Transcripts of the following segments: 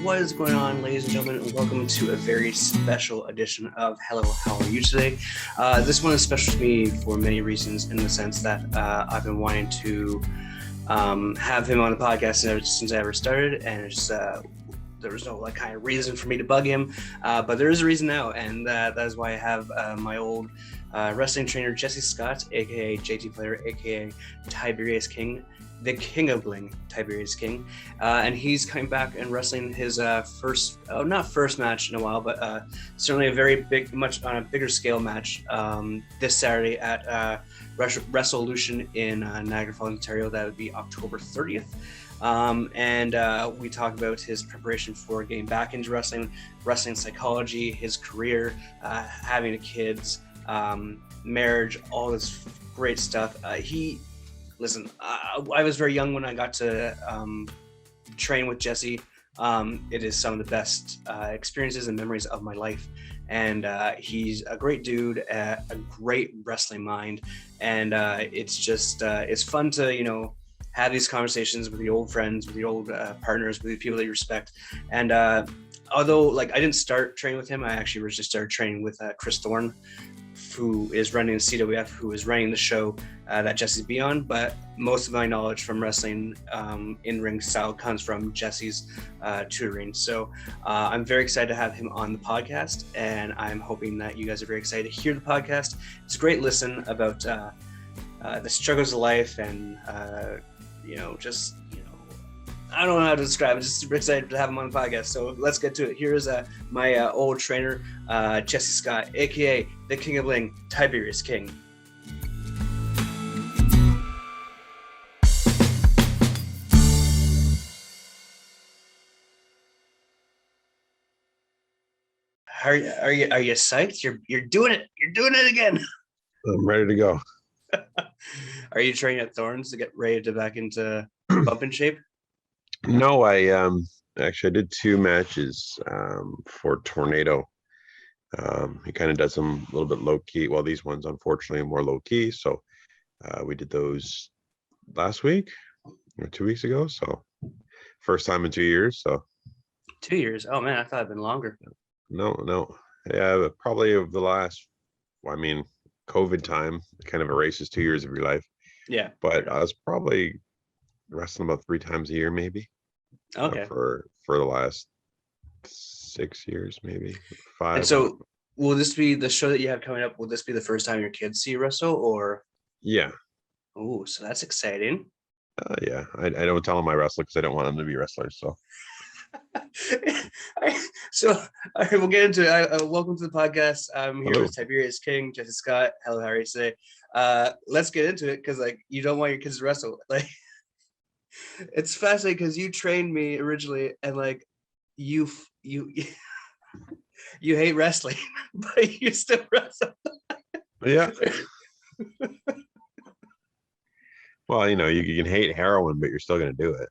What is going on, ladies and gentlemen, and welcome to a very special edition of Hello, How Are You Today? This one is special to me for many reasons, in the sense that I've been wanting to have him on the podcast since I ever started, and it's there was no kind of reason for me to bug him, but there is a reason now, and that is why I have my old wrestling trainer Jesse Scott, aka JT Player, aka Tiberious King, the King of Bling, Tiberious King, and he's coming back and wrestling his not first match in a while, but certainly a very big, much on a bigger scale match this Saturday at Wrestleusion in Niagara Falls, Ontario. That would be October 30th. And we talk about his preparation for getting back into wrestling psychology, his career, having kids, marriage, all this great stuff. Listen, I was very young when I got to train with Jesse. It is some of the best experiences and memories of my life. And he's a great dude, a great wrestling mind. And it's just, it's fun to, have these conversations with the old friends, with the old partners, with the people that you respect. And although I didn't start training with him, I actually originally started training with Chris Thorne, who is running CWF, who is running the show that Jesse's be on. But most of my knowledge from wrestling in-ring style comes from Jesse's tutoring. So I'm very excited to have him on the podcast, and I'm hoping that you guys are very excited to hear the podcast. It's a great listen about the struggles of life, and I don't know how to describe it. Just super excited to have him on the podcast. So let's get to it. Here is my old trainer, Jesse Scott, aka the King of Bling, Tiberious King. Are you psyched? You're doing it. You're doing it again. I'm ready to go. Are you training at Thorns to get ready to back into bumping shape? No, I actually I did 2 matches for Tornado. He kind of does them a little bit low key. Well, these ones unfortunately are more low key. So we did those last week or 2 weeks ago. So first time in 2 years. So 2 years. Oh man, I thought it'd been longer. No. Yeah, probably of the last. Well, I mean, COVID time kind of erases 2 years of your life. Yeah. But I was probably wrestling about 3 times a year, maybe. Okay. For the last 6 years, maybe 5. And so, will this be the show that you have coming up? Will this be the first time your kids see you wrestle, or? Yeah. Oh, so that's exciting. Yeah, I don't tell them I wrestle because I don't want them to be wrestlers. So. All right, we'll get into it. Welcome to the podcast. I'm here with Tiberious King, Jesse Scott. Hello, how are you today? Let's get into it, because you don't want your kids to wrestle. It's fascinating because you trained me originally, and you hate wrestling, but you still wrestle. Yeah. Well, you can hate heroin, but you're still going to do it.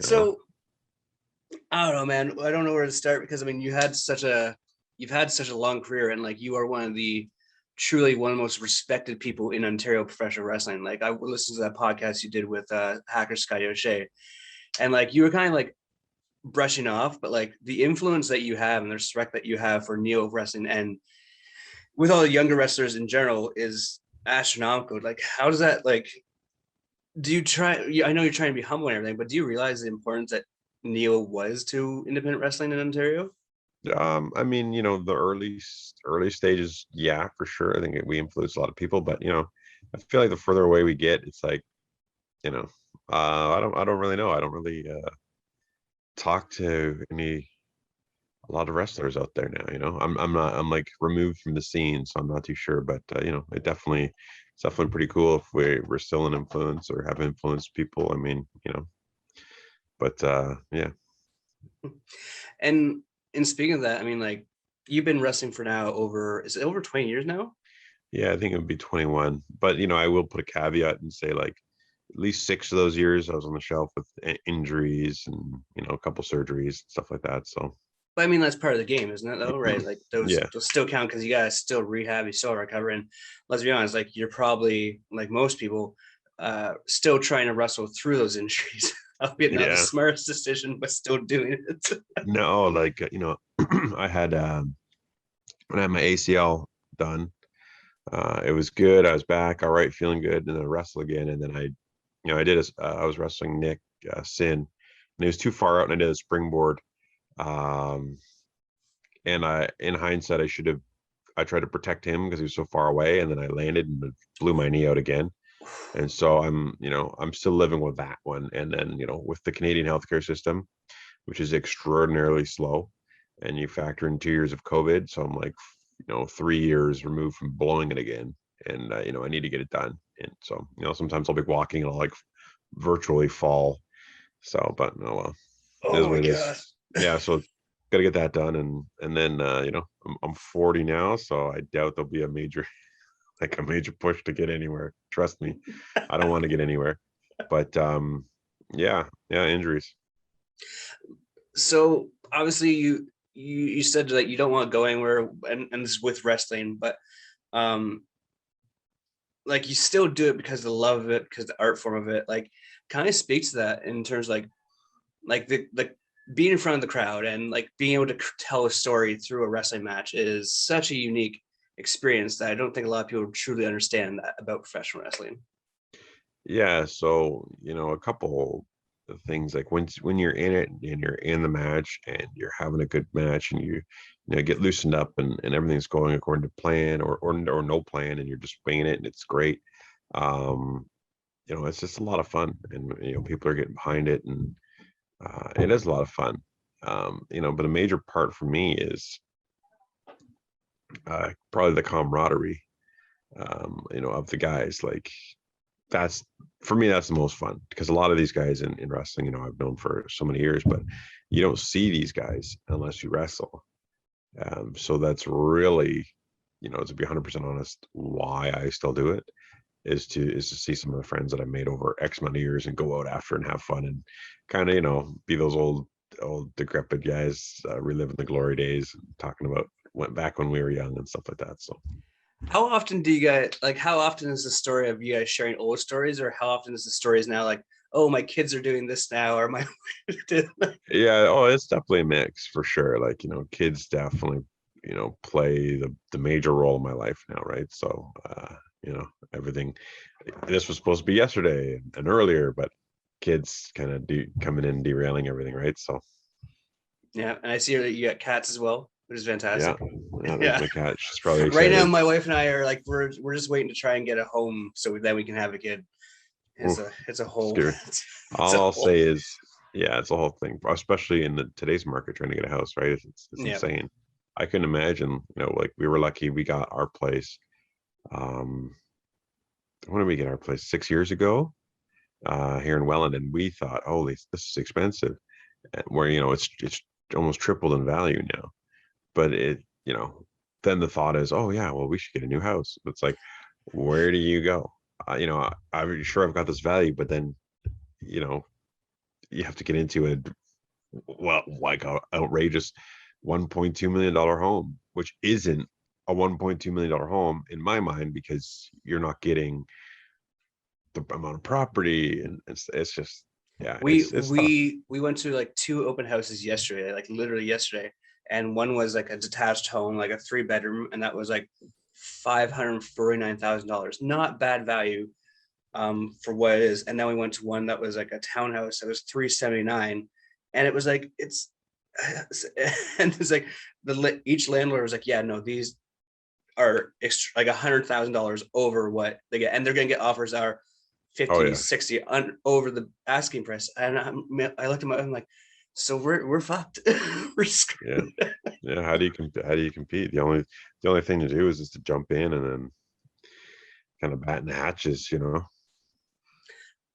So I don't know, man. I don't know where to start, because you've had such a long career, and you are one of the most respected people in Ontario professional wrestling. I listened to that podcast you did with hacker Scotty O'Shea, and you were kind of brushing off, but the influence that you have and the respect that you have for neo wrestling and with all the younger wrestlers in general is astronomical. How does that do you try? I know you're trying to be humble and everything, but do you realize the importance that neo was to independent wrestling in Ontario? The early stages, yeah, for sure. I think we influenced a lot of people, but I feel like the further away we get, it's I don't really know. I don't really talk to a lot of wrestlers out there now. I'm removed from the scene, so I'm not too sure, but it's definitely pretty cool if we're still an influence or have influenced people. But yeah. And speaking of that, you've been wrestling for now is it over 20 years now? Yeah, I think it would be 21. But I will put a caveat and say at least 6 of those years I was on the shelf with injuries and a couple surgeries, stuff like that. So. But that's part of the game, isn't it? Though, right? Those still count, because you guys still rehab, you still recover. And let's be honest, you're probably most people still trying to wrestle through those injuries. Albeit not the Yeah. smartest decision, but still doing it. No, like I had when I had my ACL done, it was good. I was back, all right, feeling good, and then I wrestle again, and then I was wrestling Nick Sin, and it was too far out, and I did a springboard. Um, and in hindsight, I tried to protect him because he was so far away, and then I landed and blew my knee out again. And so I'm still living with that one. And then, with the Canadian healthcare system, which is extraordinarily slow, and you factor in 2 years of COVID. So I'm like, 3 years removed from blowing it again. And, I need to get it done. And so, sometimes I'll be walking and I'll like virtually fall. So, but no, well, it is Oh my what it god. is. Yeah. So got to get that done. And then, I'm 40 now. So I doubt there'll be a major push to get anywhere. Trust me, I don't want to get anywhere. But yeah, injuries. So obviously you said that you don't want to go anywhere, and this is with wrestling, but um like you still do it because of the love of it, because the art form of it, like kind of speaks to that in terms of like the being in front of the crowd and like being able to tell a story through a wrestling match is such a unique experience that I don't think a lot of people truly understand that about professional wrestling. Yeah. So a couple of things, like when you're in it and you're in the match and you're having a good match and you get loosened up and everything's going according to plan or no plan and you're just winging it and it's great. Um, it's just a lot of fun, and people are getting behind it, and it is a lot of fun. But a major part for me is probably the camaraderie, of the guys. Like that's for me, that's the most fun, because a lot of these guys in wrestling, I've known for so many years, but you don't see these guys unless you wrestle. So that's really, to be 100% honest, why I still do it is to see some of the friends that I made over X amount of years and go out after and have fun and kind of, be those old decrepit guys, reliving the glory days and talking about went back when we were young and stuff like that. So How often do you guys like? How often is the story of you guys sharing old stories, or how often is the stories now like, oh, my kids are doing this now, or my yeah, oh, it's definitely a mix for sure. Like, kids definitely, play the major role in my life now, right? So everything, this was supposed to be yesterday and earlier, but kids kind of coming in and derailing everything, right? So Yeah, and I see that you got cats as well, which is yeah, fantastic. there's Yeah, my cat. She's probably right now excited. my wife and I are like we're just waiting to try and get a home so then we can have a kid. Oof, It's a whole scary. it's a All I'll whole say is, yeah, it's a whole thing, especially in today's market, trying to get a house, right? It's yeah. insane. I couldn't imagine, like we were lucky we got our place. Um, when did we get our place? 6 years ago, here in Welland, and we thought, oh, this is expensive. Where it's almost tripled in value now. But then the thought is, oh yeah, well we should get a new house. It's like, where do you go? I'm sure I've got this value, but then you know you have to get into a like a outrageous $1.2 million home, which isn't a $1.2 million home in my mind, because you're not getting the amount of property, and it's just, yeah, it's tough. We went to like two open houses yesterday, like literally yesterday, and one was like a detached home, like a 3 bedroom, and that was like $549,000. Not bad value for what it is. And then we went to one that was like a townhouse that was 379, and it was like and it's like each landlord was like, yeah, no, these are like $100,000 over what they get, and they're gonna get offers that are Oh 50, yeah, 60 over the asking price. And I looked at my, I'm like, so we're fucked. We're yeah, screwed. yeah. How do you compete? The only thing to do is to jump in and then kind of batten the hatches.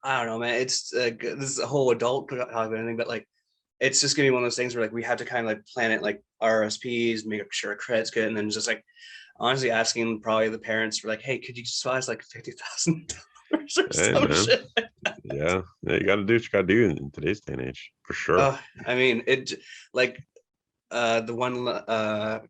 I don't know, man. It's this is a whole adult talk about anything, but like it's just gonna be one of those things where like we have to kind of like plan it like RSPs, make sure our credit's good, and then just like honestly asking probably the parents for like, hey, could you just buy us like $50,000 or Hey some man, shit? yeah, you got to do what you got to do in today's day and age, for sure. I mean, it like the one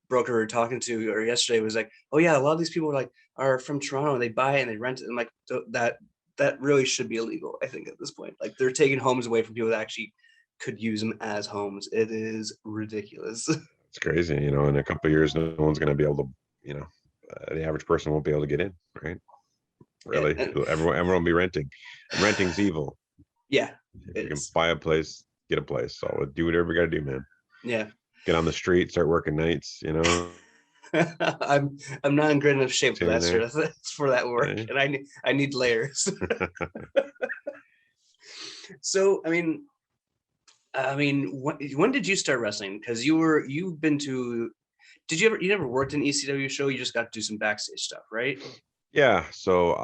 broker we were talking to or yesterday was like, oh yeah, a lot of these people are from Toronto and they buy it and they rent it, and like that that really should be illegal, I think, at this point. Like, they're taking homes away from people that actually could use them as homes. It is ridiculous. It's crazy, you know, in a couple of years, no one's going to be able to, you know, the average person won't be able to get in, right? Yeah, Really, everyone will be renting. Renting's evil. Yeah, if you can buy a place, get a place. So do whatever you got to do, man. Yeah. Get on the street, start working nights, you know. I'm not in good enough shape for Here that and there. sort of for that work, Okay. and I need layers. So when did you start wrestling? Because you've been to, you never worked an ECW show? You just got to do some backstage stuff, right? Yeah. So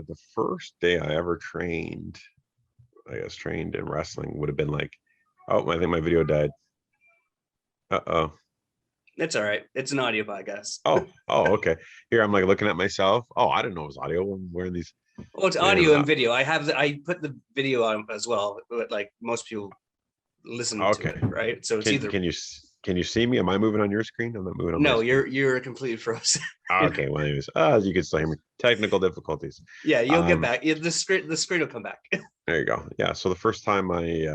the first day I ever trained, I guess trained in wrestling would have been like, oh, I think my video died. Uh-oh. It's all right. It's an audio podcast. Oh, okay. Here I'm like looking at myself. Oh, I didn't know it was audio. I'm wearing these. Well, it's audio and video. I put the video on as well, but like most people listen Okay. to it, right? So it's either. Can you see me? Am I moving on your screen? I'm not moving on. No, you're completely frozen. Okay. Well, anyways, you can still hear me. Technical difficulties. Yeah, you'll get back. Yeah, the screen will come back. There you go. Yeah. So the first time I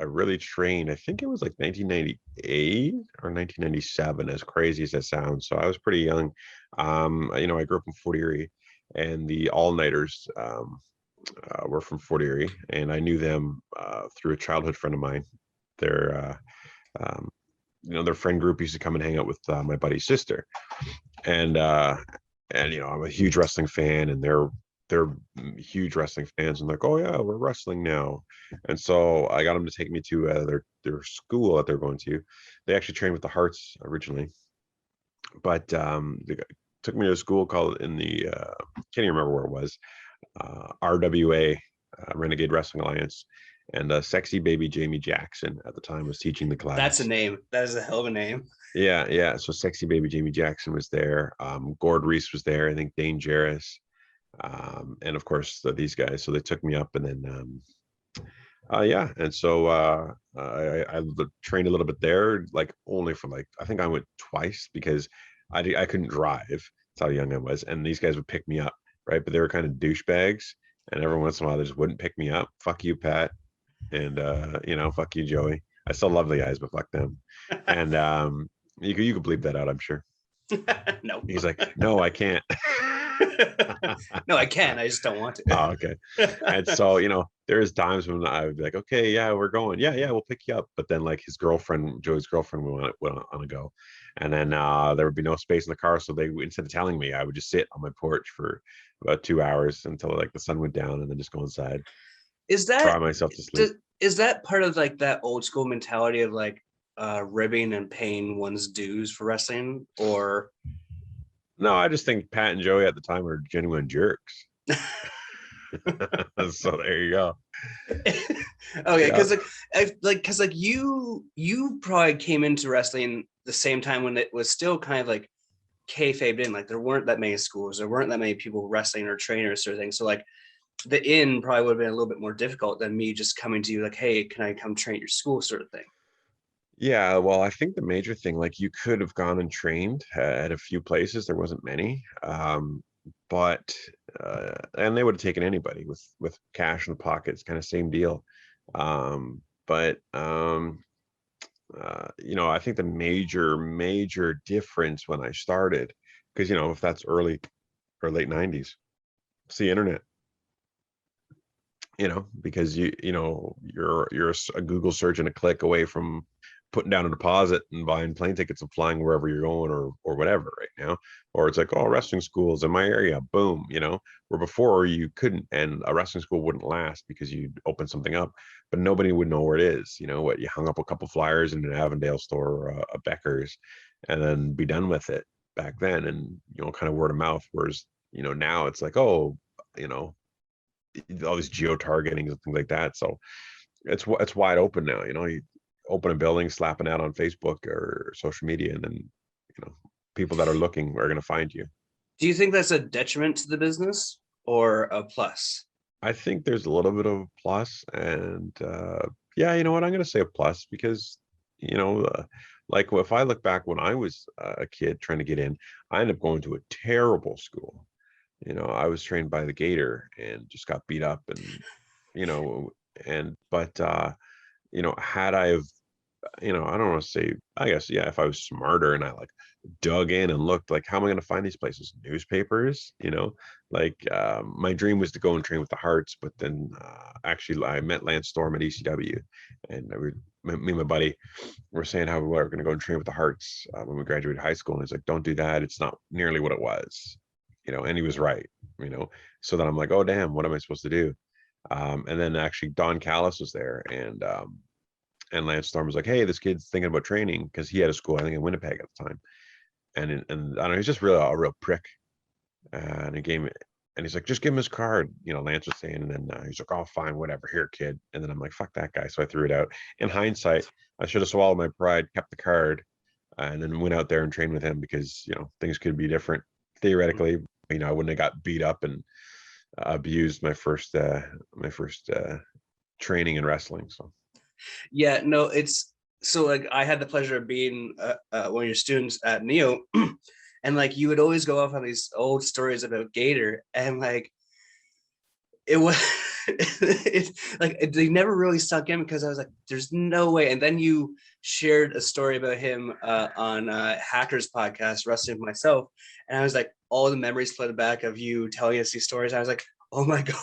really trained, I think it was like 1998 or 1997, as crazy as that sounds. So I was pretty young. You know, I grew up in Fort Erie, and the all-nighters were from Fort Erie, and I knew them through a childhood friend of mine. Their you know, their friend group used to come and hang out with my buddy's sister, and you know, I'm a huge wrestling fan, and they're huge wrestling fans, and like, oh yeah, we're wrestling now. And so I got them to take me to their school that they're going to. They actually trained with the Hearts originally, but they took me to a school called in the can't even remember where it was, RWA, Renegade Wrestling Alliance, and Sexy Baby Jamie Jackson at the time was teaching the class. That's a name. That is a hell of a name. Yeah. So Sexy Baby Jamie Jackson was there. Gord Reese was there. I think Dane Jarris. And of course these guys. So they took me up, and then yeah. And so I trained a little bit there, like only for like, I think I went twice because I couldn't drive. That's how young I was. And these guys would pick me up, right? But they were kind of douchebags. And every once in a while they just wouldn't pick me up. Fuck you, Pat. And you know, fuck you, Joey. I still love the guys, but fuck them. And you could bleep that out, I'm sure. No. He's like, no, I can't. No, I can. I just don't want to. Oh, okay. And so, you know, there's times when I would be like, okay, yeah, we're going. Yeah, we'll pick you up. But then like his girlfriend, Joey's girlfriend, went on a go. And then there would be no space in the car. So they, instead of telling me, I would just sit on my porch for about 2 hours until like the sun went down, and then just go inside. Is that cry myself to sleep? Is that part of like that old school mentality of like ribbing and paying one's dues for wrestling, or? No, I just think Pat and Joey at the time were genuine jerks. So there you go. Okay, because you probably came into wrestling the same time when it was still kind of like kayfabed in. Like there weren't that many schools, there weren't that many people wrestling or trainers or things. So like the in probably would have been a little bit more difficult than me just coming to you like, hey, can I come train at your school, sort of thing. Yeah, well, I think the major thing, like you could have gone and trained at a few places. There wasn't many, but and they would have taken anybody with cash in the pockets, kind of same deal. But you know, I think the major difference when I started, because you know, if that's early or late 90s, it's the internet. You know, because you're a Google search and a click away from putting down a deposit and buying plane tickets and flying wherever you're going, or whatever right now. Or it's like, oh, wrestling schools in my area, boom, you know, where before you couldn't, and a wrestling school wouldn't last because you'd open something up, but nobody would know where it is. You know what, you hung up a couple flyers in an Avondale store or a Becker's, and then be done with it back then. And, you know, kind of word of mouth. Whereas, you know, now it's like, oh, you know, all these geo-targeting and things like that. So it's wide open now. You know, you open a building, slap an ad on Facebook or social media, and then, you know, people that are looking are going to find you. Do you think that's a detriment to the business or a plus? I think there's a little bit of a plus, and yeah, you know what, I'm going to say a plus because, you know, like if I look back when I was a kid trying to get in, I ended up going to a terrible school. I was trained by the Gator and just got beat up, and you know, had I have, I don't want to say, I guess, yeah, if I was smarter and I like dug in and looked, like, how am I going to find these places? Newspapers, my dream was to go and train with the Hearts, but then actually I met Lance Storm at ECW, and me and my buddy were saying how we were going to go and train with the Hearts when we graduated high school, and he's like, don't do that. It's not nearly what it was, and he was right, so then I'm like, oh, damn, what am I supposed to do? And then actually Don Callis was there, and Lance Storm was like, hey, this kid's thinking about training, because he had a school, I think, in Winnipeg at the time. And I don't know, he's just really a real prick. And he gave me, and he's like, just give him his card, Lance was saying. And then he's like, oh, fine, whatever, here, kid. And then I'm like, fuck that guy. So I threw it out. In hindsight, I should have swallowed my pride, kept the card, and then went out there and trained with him, because, things could be different theoretically. I wouldn't have got beat up and abused my first training in wrestling. So. Yeah, no, it's so like I had the pleasure of being one of your students at Neo, and like you would always go off on these old stories about Gator, and like it was they never really sunk in, because I was like, there's no way. And then you shared a story about him on Hackers podcast, Wrestling Myself, and I was like, all the memories flooded back of you telling us these stories. I was like, oh my god.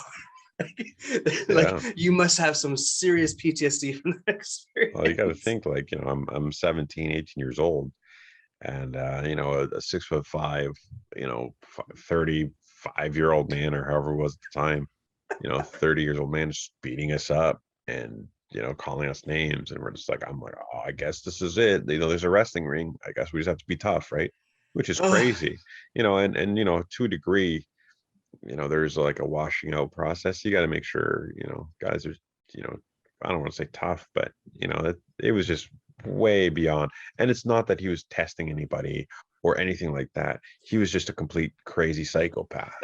Like you must have some serious PTSD from that experience. Well, you got to think, like, I'm 17, 18 years old, and a 6'5", 35-year-old man, or however it was at the time, 30 years old man, just beating us up and calling us names, and we're just like, I'm like, oh, I guess this is it. There's a wrestling ring. I guess we just have to be tough, right? Which is crazy, and to a degree, there's like a washing out process. You got to make sure, guys are, I don't want to say tough, but that it was just way beyond. And it's not that he was testing anybody or anything like that. He was just a complete crazy psychopath.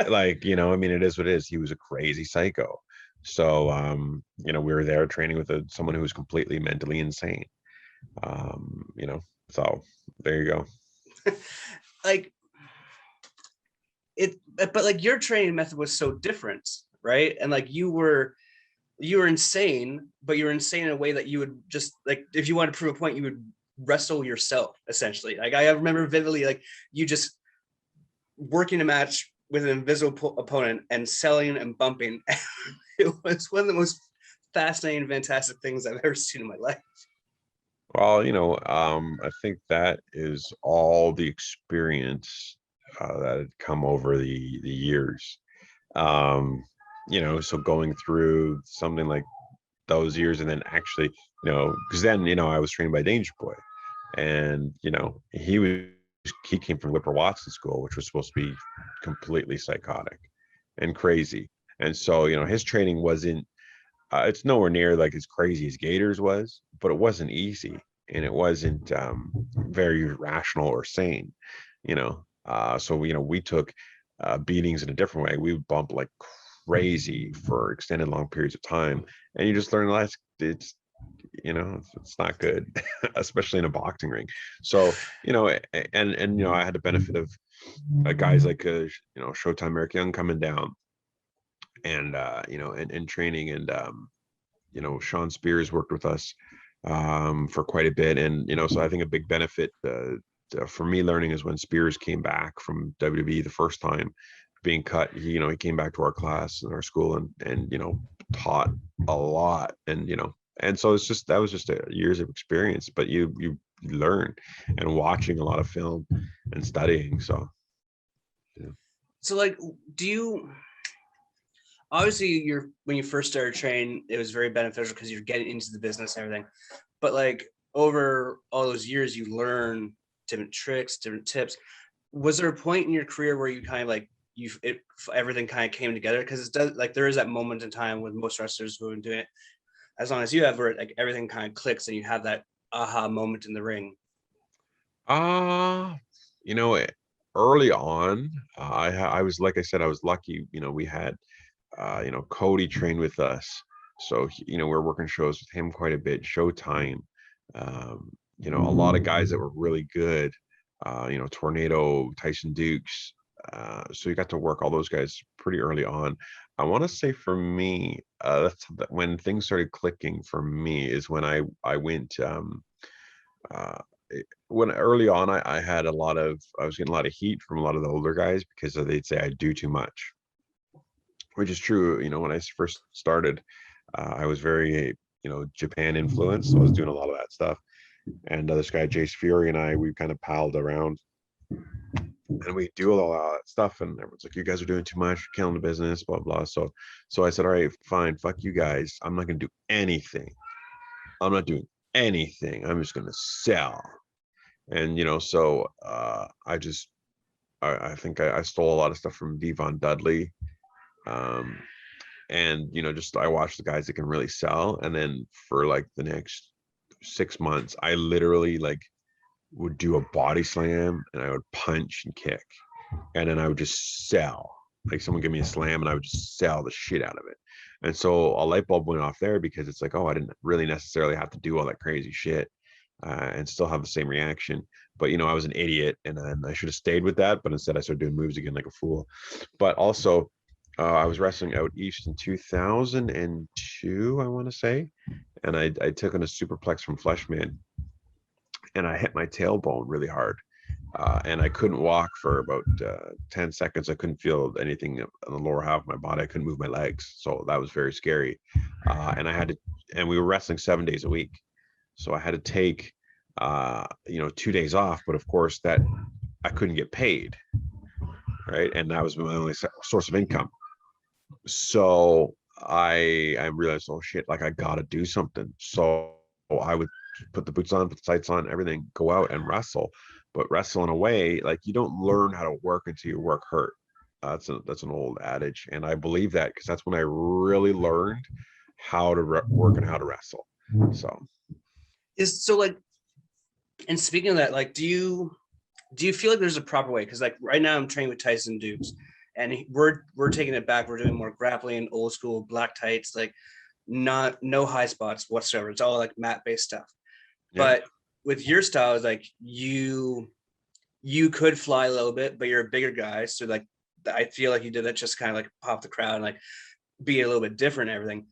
Like, I mean, it is what it is. He was a crazy psycho. So, we were there training with someone who was completely mentally insane. So there you go. Like, but like your training method was so different, right? And like you were insane, but you were insane in a way that you would just, like, if you wanted to prove a point, you would wrestle yourself, essentially. Like I remember vividly, like you just working a match with an invisible opponent and selling and bumping. It was one of the most fascinating, fantastic things I've ever seen in my life. Well, I think that is all the experience that had come over the years. So going through something like those years, and then actually, because then, I was trained by Danger Boy, and he came from Whipper Watson School, which was supposed to be completely psychotic and crazy. And so, his training wasn't, it's nowhere near like as crazy as Gator's was, but it wasn't easy, and it wasn't very rational or sane, so we took beatings in a different way. We would bump like crazy for extended long periods of time, and you just learn that it's not good, especially in a boxing ring. So and I had the benefit of guys like Showtime Eric Young coming down, and and training, and Sean Spears worked with us for quite a bit, and so I think a big benefit for me learning is when Spears came back from WWE the first time, being cut. He came back to our class in our school, and taught a lot, and so that was just years of experience, but you learn, and watching a lot of film and studying. So yeah. So like, obviously when you first started training, it was very beneficial because you're getting into the business and everything, but like over all those years, you learn different tricks, different tips. Was there a point in your career where you kind of like everything kind of came together? Because it does, like, there is that moment in time with most wrestlers who have been doing it as long as you have, where like everything kind of clicks and you have that aha moment in the ring. Early on, I was, like I said, I was lucky. We had Cody trained with us, so we're working shows with him quite a bit. Showtime, a lot of guys that were really good, Tornado, Tyson Dukes, so you got to work all those guys pretty early on. I want to say for me, when things started clicking for me is when I went uh, when early on I had I was getting a lot of heat from a lot of the older guys because they'd say I do too much, which is true. When I first started, I was very Japan influenced, so I was doing a lot of that stuff. And this guy Jace Fury and we kind of palled around, and we do all that stuff, and everyone's like, you guys are doing too much, you're killing the business, blah blah. So I said, all right, fine, fuck you guys, I'm not gonna do anything. I'm not doing anything. I'm just gonna sell. And so I think I stole a lot of stuff from Devon Dudley. And just I watched the guys that can really sell. And then for like the next 6 months, I literally like would do a body slam and I would punch and kick, and then I would just sell. Like someone give me a slam and I would just sell the shit out of it. And so a light bulb went off there, because it's like, oh, I didn't really necessarily have to do all that crazy shit and still have the same reaction. But I was an idiot, and then I should have stayed with that, but instead I started doing moves again like a fool. But also I was wrestling out east in 2002, I want to say, and I took on a superplex from Fleshman, and I hit my tailbone really hard. And I couldn't walk for about 10 seconds. I couldn't feel anything on the lower half of my body. I couldn't move my legs. So that was very scary. And we were wrestling 7 days a week. So I had to take, 2 days off. But of course, that I couldn't get paid. Right. And that was my only source of income. So I realized, oh shit, like I got to do something. So I would put the boots on, put the tights on, everything, go out and wrestle. But wrestle in a way, like you don't learn how to work until your work hurt. That's an old adage, and I believe that because that's when I really learned how to work and how to wrestle. So like, and speaking of that, like, do you feel like there's a proper way? Because like right now I'm training with Tyson Dukes, and we're taking it back. We're doing more grappling, old school black tights, like no high spots whatsoever. It's all like mat based stuff. Yeah. But with your style, it's like you could fly a little bit, but you're a bigger guy. So like, I feel like you did that just kind of like pop the crowd and like be a little bit different and everything.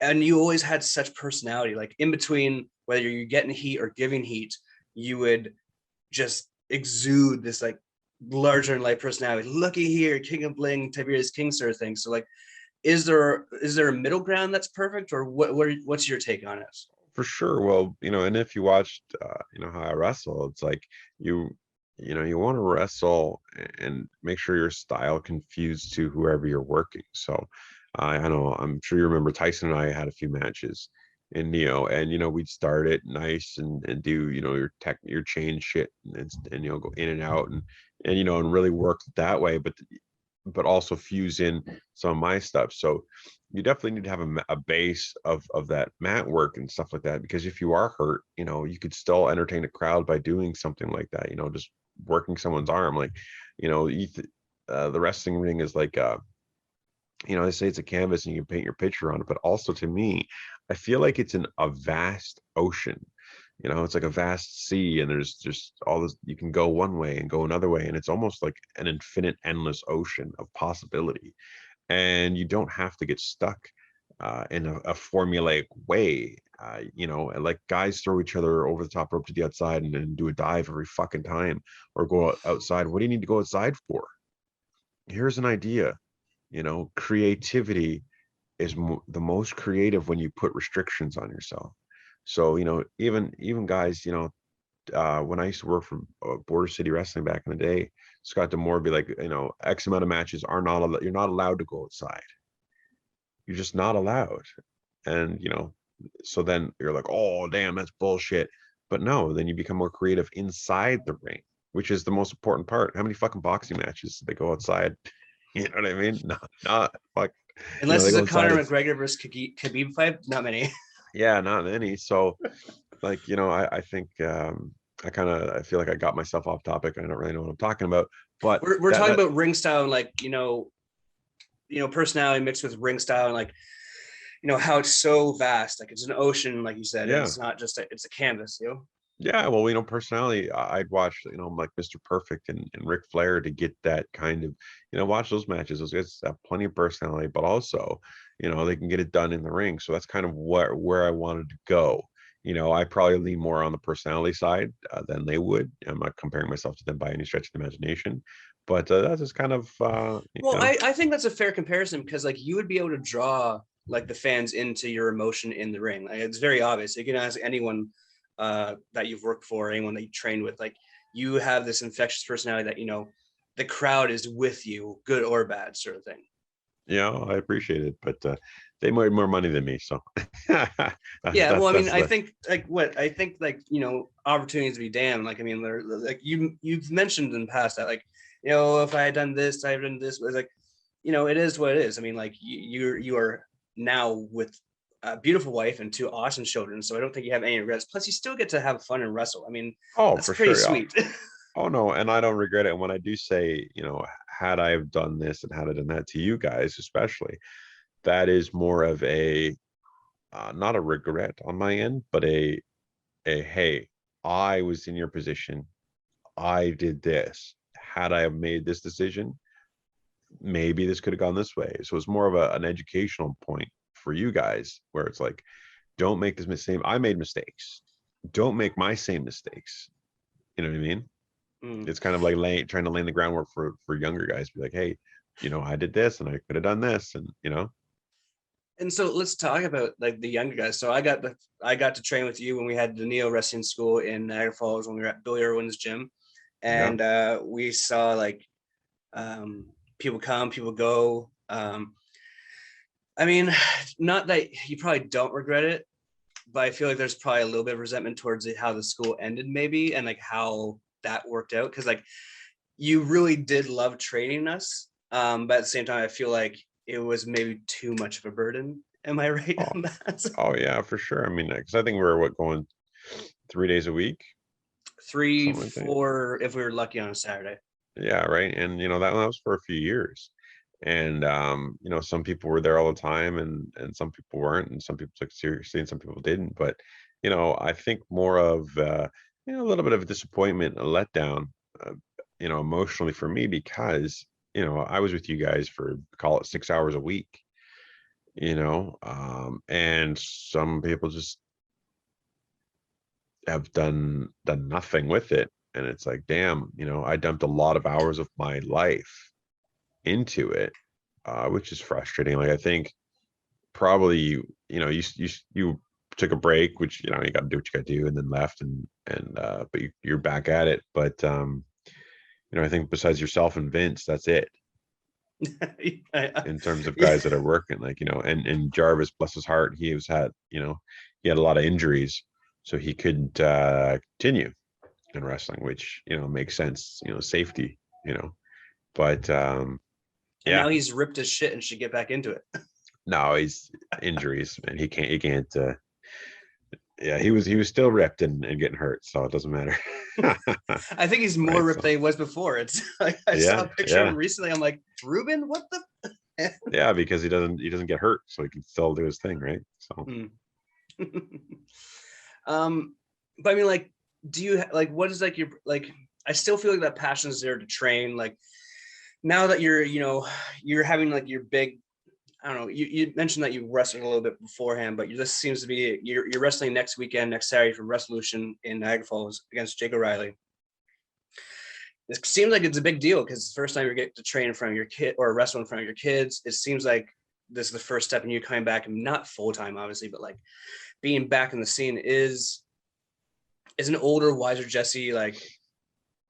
And you always had such personality, like in between, whether you're getting heat or giving heat, you would just exude this like larger than life personality. Looky here, King of Bling, Tiberious King sort of thing. So like, is there a middle ground that's perfect, or what's your take on it? For sure. Well, and if you watched, how I wrestle, it's like you want to wrestle and make sure your style confused to whoever you're working. So I know, I'm sure you remember Tyson and I had a few matches in Neo, and we'd start it nice and do your chain shit and go in and out and and really work that way, but also fuse in some of my stuff. So you definitely need to have a base of that mat work and stuff like that, because if you are hurt, you could still entertain a crowd by doing something like that, just working someone's arm. Like, the wrestling ring is like, they say it's a canvas and you can paint your picture on it, but also to me, I feel like it's a vast ocean. It's like a vast sea, and there's just all this, you can go one way and go another way, and it's almost like an infinite, endless ocean of possibility. And you don't have to get stuck in a formulaic way. Like guys throw each other over the top rope to the outside and then do a dive every fucking time, or go outside. What do you need to go outside for? Here's an idea. Creativity is the most creative when you put restrictions on yourself. So even guys, when I used to work for Border City Wrestling back in the day, Scott D'Amore would be like, X amount of matches are not you're not allowed to go outside. You're just not allowed. And so then you're like, oh damn, that's bullshit. But no, then you become more creative inside the ring, which is the most important part. How many fucking boxing matches do they go outside? You know what I mean? Not fuck. Unless it's a Conor McGregor versus Khabib fight, not many. Yeah, not many. So like, I think I feel like I got myself off topic. I don't really know what I'm talking about, but we're talking about ring style and like, personality mixed with ring style, and like, how it's so vast. Like it's an ocean, like you said. Yeah. It's not just it's a canvas, Yeah, well, personality, I'd watch, like Mr. Perfect and Ric Flair to get that kind of, watch those matches. Those guys have plenty of personality, but also, they can get it done in the ring. So that's kind of where I wanted to go. I probably lean more on the personality side than they would. I'm not comparing myself to them by any stretch of the imagination, but that's just kind of, Well, I think that's a fair comparison because like you would be able to draw like the fans into your emotion in the ring. Like, it's very obvious. You can ask anyone that you've worked for, anyone that you trained with, like you have this infectious personality that the crowd is with you, good or bad, sort of thing. I appreciate it, but they made more money than me, so Yeah, well, I mean, that's I the think like opportunities to be damned. Like, I mean, they're like you've mentioned in the past that like if I had done this, I've done this. But it's like it is what it is. I mean, like you are now with a beautiful wife and two awesome children, so I don't think you have any regrets. Plus, you still get to have fun and wrestle. I mean, oh, that's for pretty sure, yeah. sweet. Oh no, and I don't regret it. And when I do say, had I have done this and had I done that to you guys, especially, that is more of a not a regret on my end, but a hey, I was in your position. I did this. Had I have made this decision, maybe this could have gone this way. So it's more of an educational point for you guys, where it's like, don't make this mistake. I made mistakes. Don't make my same mistakes. You know what I mean? Mm. It's kind of like trying to lay the groundwork for younger guys. Be like, hey, I did this and I could have done this, and And so let's talk about like the younger guys. So I got to train with you when we had the Neo Wrestling School in Niagara Falls when we were at Billy Irwin's gym, yeah. and we saw like people come, people go. I mean, not that you probably don't regret it, but I feel like there's probably a little bit of resentment towards how the school ended, maybe, and like how that worked out. Because like you really did love training us, but at the same time, I feel like it was maybe too much of a burden. Am I right Oh, on that? oh yeah, for sure. I mean, because I think we were going 3 days a week, Three, something like that. 4, if we were lucky on a Saturday. Yeah, right. And that was for a few years. And some people were there all the time, and some people weren't, and some people took it seriously and some people didn't. But I think more of a little bit of a disappointment, a letdown, uh, emotionally for me, because I was with you guys for, call it, 6 hours a week, and some people just have done nothing with it. And it's like, damn, I dumped a lot of hours of my life into it, which is frustrating. Like, I think probably you took a break, which you got to do what you got to do, and then left, and but you're back at it. But I think besides yourself and Vince, that's it in terms of Yeah. guys that are working. Like, and Jarvis, bless his heart, he had a lot of injuries, so he couldn't continue in wrestling, which makes sense, safety, but And yeah. now he's ripped as shit and should get back into it. No, he's injuries, and he can't yeah, he was still ripped and getting hurt, so it doesn't matter. I think he's more Right, ripped so than he was before. It's like I saw yeah, a picture of yeah, him recently. I'm like, Ruben, what the? yeah, because he doesn't get hurt, so he can still do his thing, right? So Hmm. But I mean, like, do you like what is like your like? I still feel like that passion is there to train. Like now that you're having like your big. I don't know. You mentioned that you wrestled a little bit beforehand, but this seems to be you're wrestling next weekend, next Saturday for Wrestleusion in Niagara Falls against Jake O'Reilly. It seems like it's a big deal because it's the first time you get to train in front of your kid or wrestle in front of your kids. It seems like this is the first step in you coming back, and not full time, obviously, but like being back in the scene. Is an older, wiser Jesse like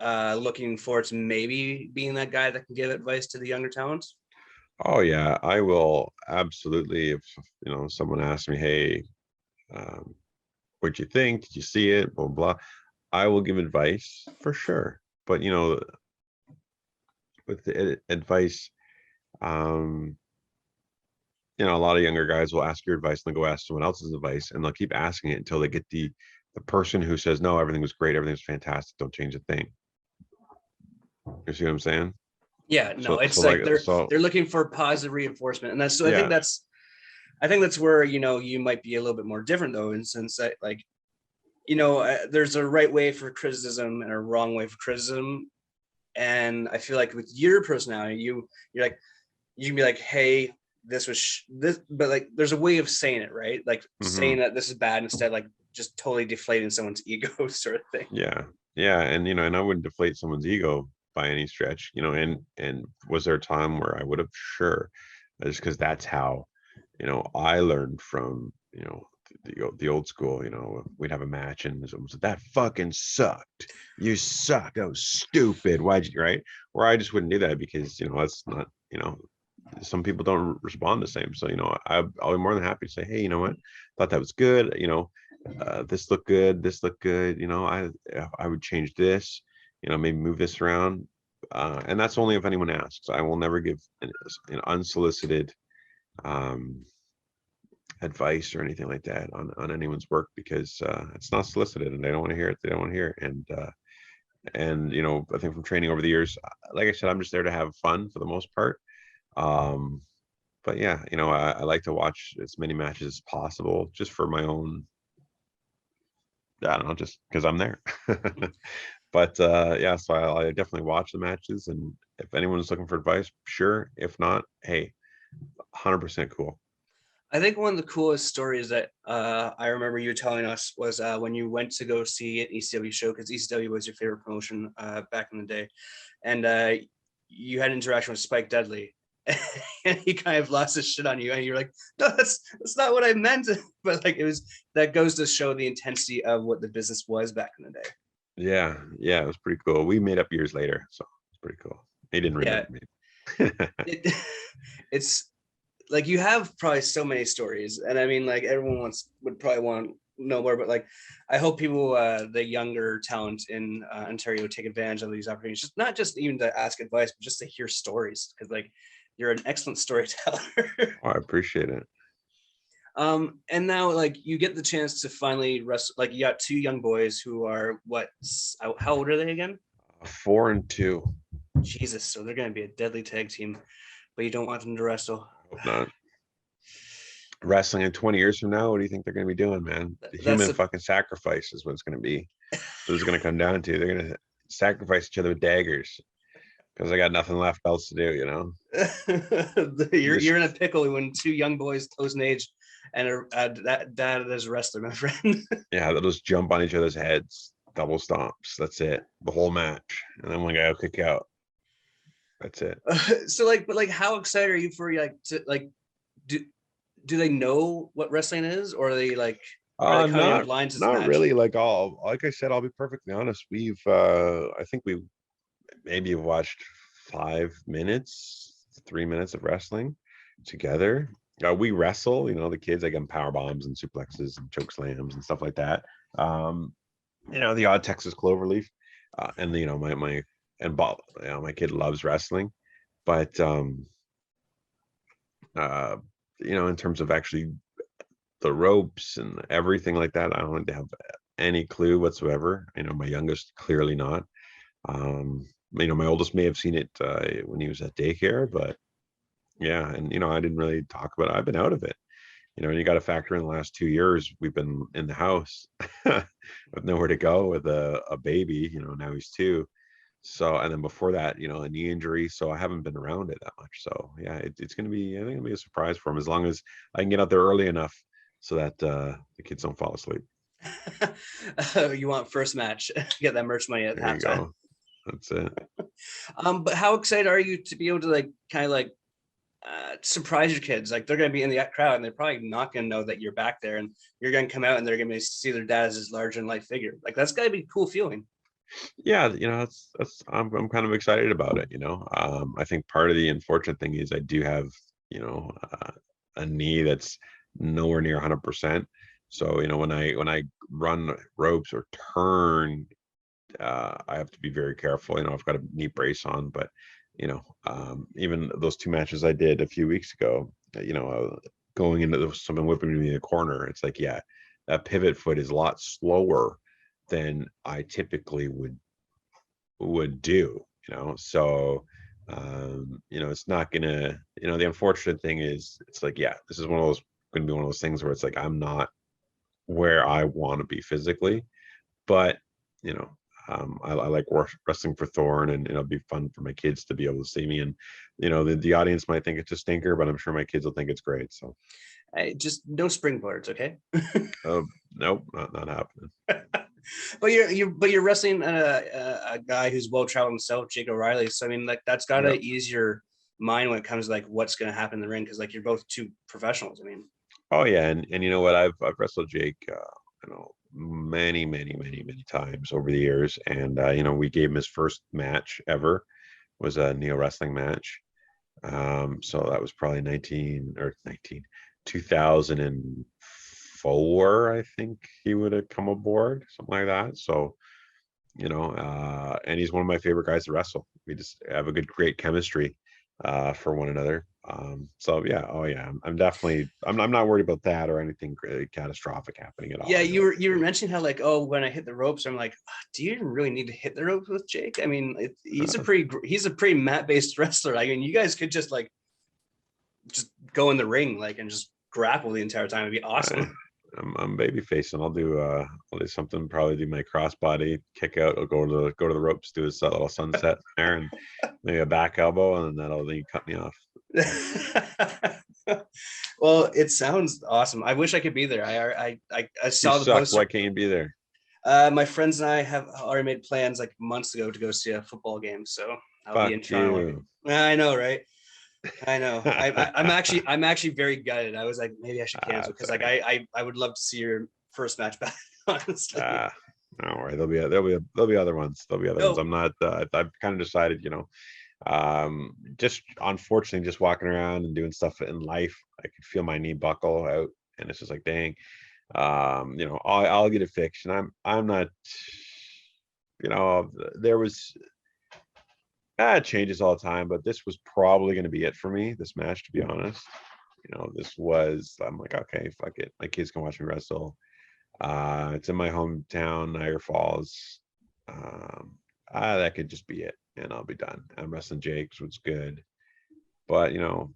looking forward to maybe being that guy that can give advice to the younger talents? oh yeah, I will absolutely. If someone asks me, hey, um, what'd you think? Did you see it? Blah blah. I will give advice for sure, but with the advice, um a lot of younger guys will ask your advice and they'll go ask someone else's advice, and they'll keep asking it until they get the person who says, no, everything was great, everything was fantastic, don't change a thing. You see what I'm saying? Yeah, no, So it's like like, they're looking for positive reinforcement, and that's so yeah. I think that's where you might be a little bit more different though, in the sense that like there's a right way for criticism and a wrong way for criticism. And I feel like with your personality, you're like, you can be like, hey, this was this, but like there's a way of saying it, right? Like saying Mhm. that this is bad instead, like just totally deflating someone's ego sort of thing. Yeah. Yeah. And and I wouldn't deflate someone's ego by any stretch, and was there a time where I would have? Sure. Just because that's how, I learned from, the old school, we'd have a match and someone said, that fucking sucked. You suck. That was stupid. Why'd you, right? Or I just wouldn't do that because, that's not, some people don't respond the same. So, I'll be more than happy to say, hey, you know what? Thought that was good. This looked good. This looked good. I would change this, maybe move this around. And that's only if anyone asks. I will never give an unsolicited advice or anything like that on anyone's work because it's not solicited and they don't want to hear it. They don't want to hear it. And I think from training over the years, like I said, I'm just there to have fun for the most part. But yeah, I like to watch as many matches as possible just for my own, I don't know, just because I'm there. But yeah, so I definitely watch the matches, and if anyone's looking for advice, sure. If not, hey, 100% cool. I think one of the coolest stories that I remember you telling us was when you went to go see an ECW show, because ECW was your favorite promotion back in the day, and you had an interaction with Spike Dudley, and he kind of lost his shit on you, and you're like, "No, that's not what I meant." But like, that goes to show the intensity of what the business was back in the day. Yeah, yeah, it was pretty cool. We made up years later, so it's pretty cool. He didn't Yeah, remember me. it, it's like you have probably so many stories, and I mean, like everyone would probably want to know more, but like I hope people, the younger talent in Ontario, take advantage of these opportunities, just not just even to ask advice, but just to hear stories, because like you're an excellent storyteller. Oh, I appreciate it. And now like you get the chance to finally wrestle, like you got two young boys who are what, how old are they again? 4-2. Jesus, so they're going to be a deadly tag team, but you don't want them to wrestle. Hope not. Wrestling in 20 years from now, what do you think they're going to be doing, man? The That's human a fucking sacrifice is what it's going to be. So it's going to come down to. They're going to sacrifice each other with daggers because I got nothing left else to do. you're in a pickle when two young boys close in age and dad is a wrestler, my friend. Yeah, they'll just jump on each other's heads, double stomps. That's it. The whole match. And then one guy will kick out. That's it. So like, but like, how excited are you for like to like do do they know what wrestling is, or are they coming in Not blind to this not match? really. Like I said, I'll be perfectly honest. I think we maybe watched 5 minutes, 3 minutes of wrestling together. We wrestle, the kids, I get power bombs and suplexes and choke slams and stuff like that. Um, the odd Texas cloverleaf. And my and Bob, my kid loves wrestling, but uh, in terms of actually the ropes and everything like that, I don't have any clue whatsoever. My youngest clearly not. My oldest may have seen it when he was at daycare, but yeah, and I didn't really talk about it. I've been out of it. And you got to factor in the last 2 years we've been in the house with nowhere to go with a baby. Now he's 2. So, and then before that, a knee injury. So I haven't been around it that much. So yeah, it's gonna be, I think it'll be a surprise for him as long as I can get out there early enough so that the kids don't fall asleep. You want first match, get that merch money at There you halftime. go. That's it. But how excited are you to be able to like kind of like surprise your kids? Like they're going to be in the crowd and they're probably not going to know that you're back there, and you're going to come out and they're going to see their dad as this larger than life figure. Like that's got to be a cool feeling. Yeah, that's I'm kind of excited about it. I think part of the unfortunate thing is I do have, a knee that's nowhere near 100%. So, when I run ropes or turn, I have to be very careful. I've got a knee brace on, but even those 2 matches I did a few weeks ago, going into someone whipping me in the corner, it's like, yeah, that pivot foot is a lot slower than I typically would do. So it's not gonna. The unfortunate thing is, it's like, yeah, this is gonna be one of those things where it's like I'm not where I want to be physically. But you know, I like wrestling for Thorne, and it'll be fun for my kids to be able to see me. And you know, the audience might think it's a stinker, but I'm sure my kids will think it's great. So, Just no springboards, okay? nope, not happening. But you're wrestling a guy who's well traveled himself, Jake O'Reilly. So I mean, like that's got to Yep. ease your mind when it comes to like what's going to happen in the ring, because like you're both two professionals. I mean, Oh yeah, and you know what? I've wrestled Jake, you know, many times over the years, and you know, we gave him his first match ever was a Neo wrestling match. So that was probably 2004, I think he would have come aboard, something like that. So, you know, and he's one of my favorite guys to wrestle. We just have a great chemistry for one another. So yeah, oh yeah, I'm definitely, I'm not worried about that or anything really catastrophic happening at all. yeah, I know you were mentioning how like, oh, when I hit the ropes, I'm like, do you even really need to hit the ropes with Jake? I mean, he's uh, a pretty mat based wrestler. I mean, you guys could just like just go in the ring like and just grapple the entire time. It'd be I, awesome. I'm baby facing. I'll do something. Probably do my crossbody kick out. I'll go to the ropes, do a little sunset there, and maybe a back elbow, and then you cut me off. Well, it sounds awesome. I wish I could be there. I You saw the suck. poster. Why can't you be there? My friends and I have already made plans like months ago to go see a football game, so I'll be in Fuck Toronto. you. I know, right? I know. I'm actually very gutted. I was like, maybe I should cancel It's because all like right. I would love to see your first match back. Honestly, Ah, don't worry. There'll be other ones. There'll be other ones. no. I'm not. I've kind of decided. You know, just unfortunately, just walking around and doing stuff in life, I could feel my knee buckle out, and it's just like, dang. You know, I'll get it fixed, and I'm not. You know, there was it changes all the time, but this was probably going to be it for me. This match, to be honest. You know, this was. I'm like, okay, fuck it. My kids can watch me wrestle. It's in my hometown, Niagara Falls. That could just be it, and I'll be done. I'm wrestling Jake's, which is good. But you know,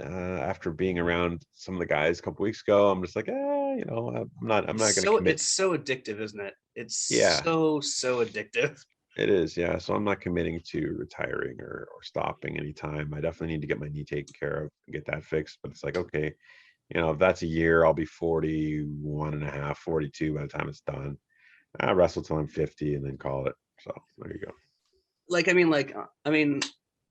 after being around some of the guys a couple weeks ago, I'm just like, you know, I'm not going to commit. It's so addictive, isn't it? It's Yeah, so addictive. it is. Yeah, so I'm not committing to retiring or stopping anytime. I definitely need to get my knee taken care of and get that fixed. But it's like, okay, you know, if that's a year, I'll be 41 and a half, 42 by the time it's done. I wrestle till I'm 50 and then call it. So there you go. I mean,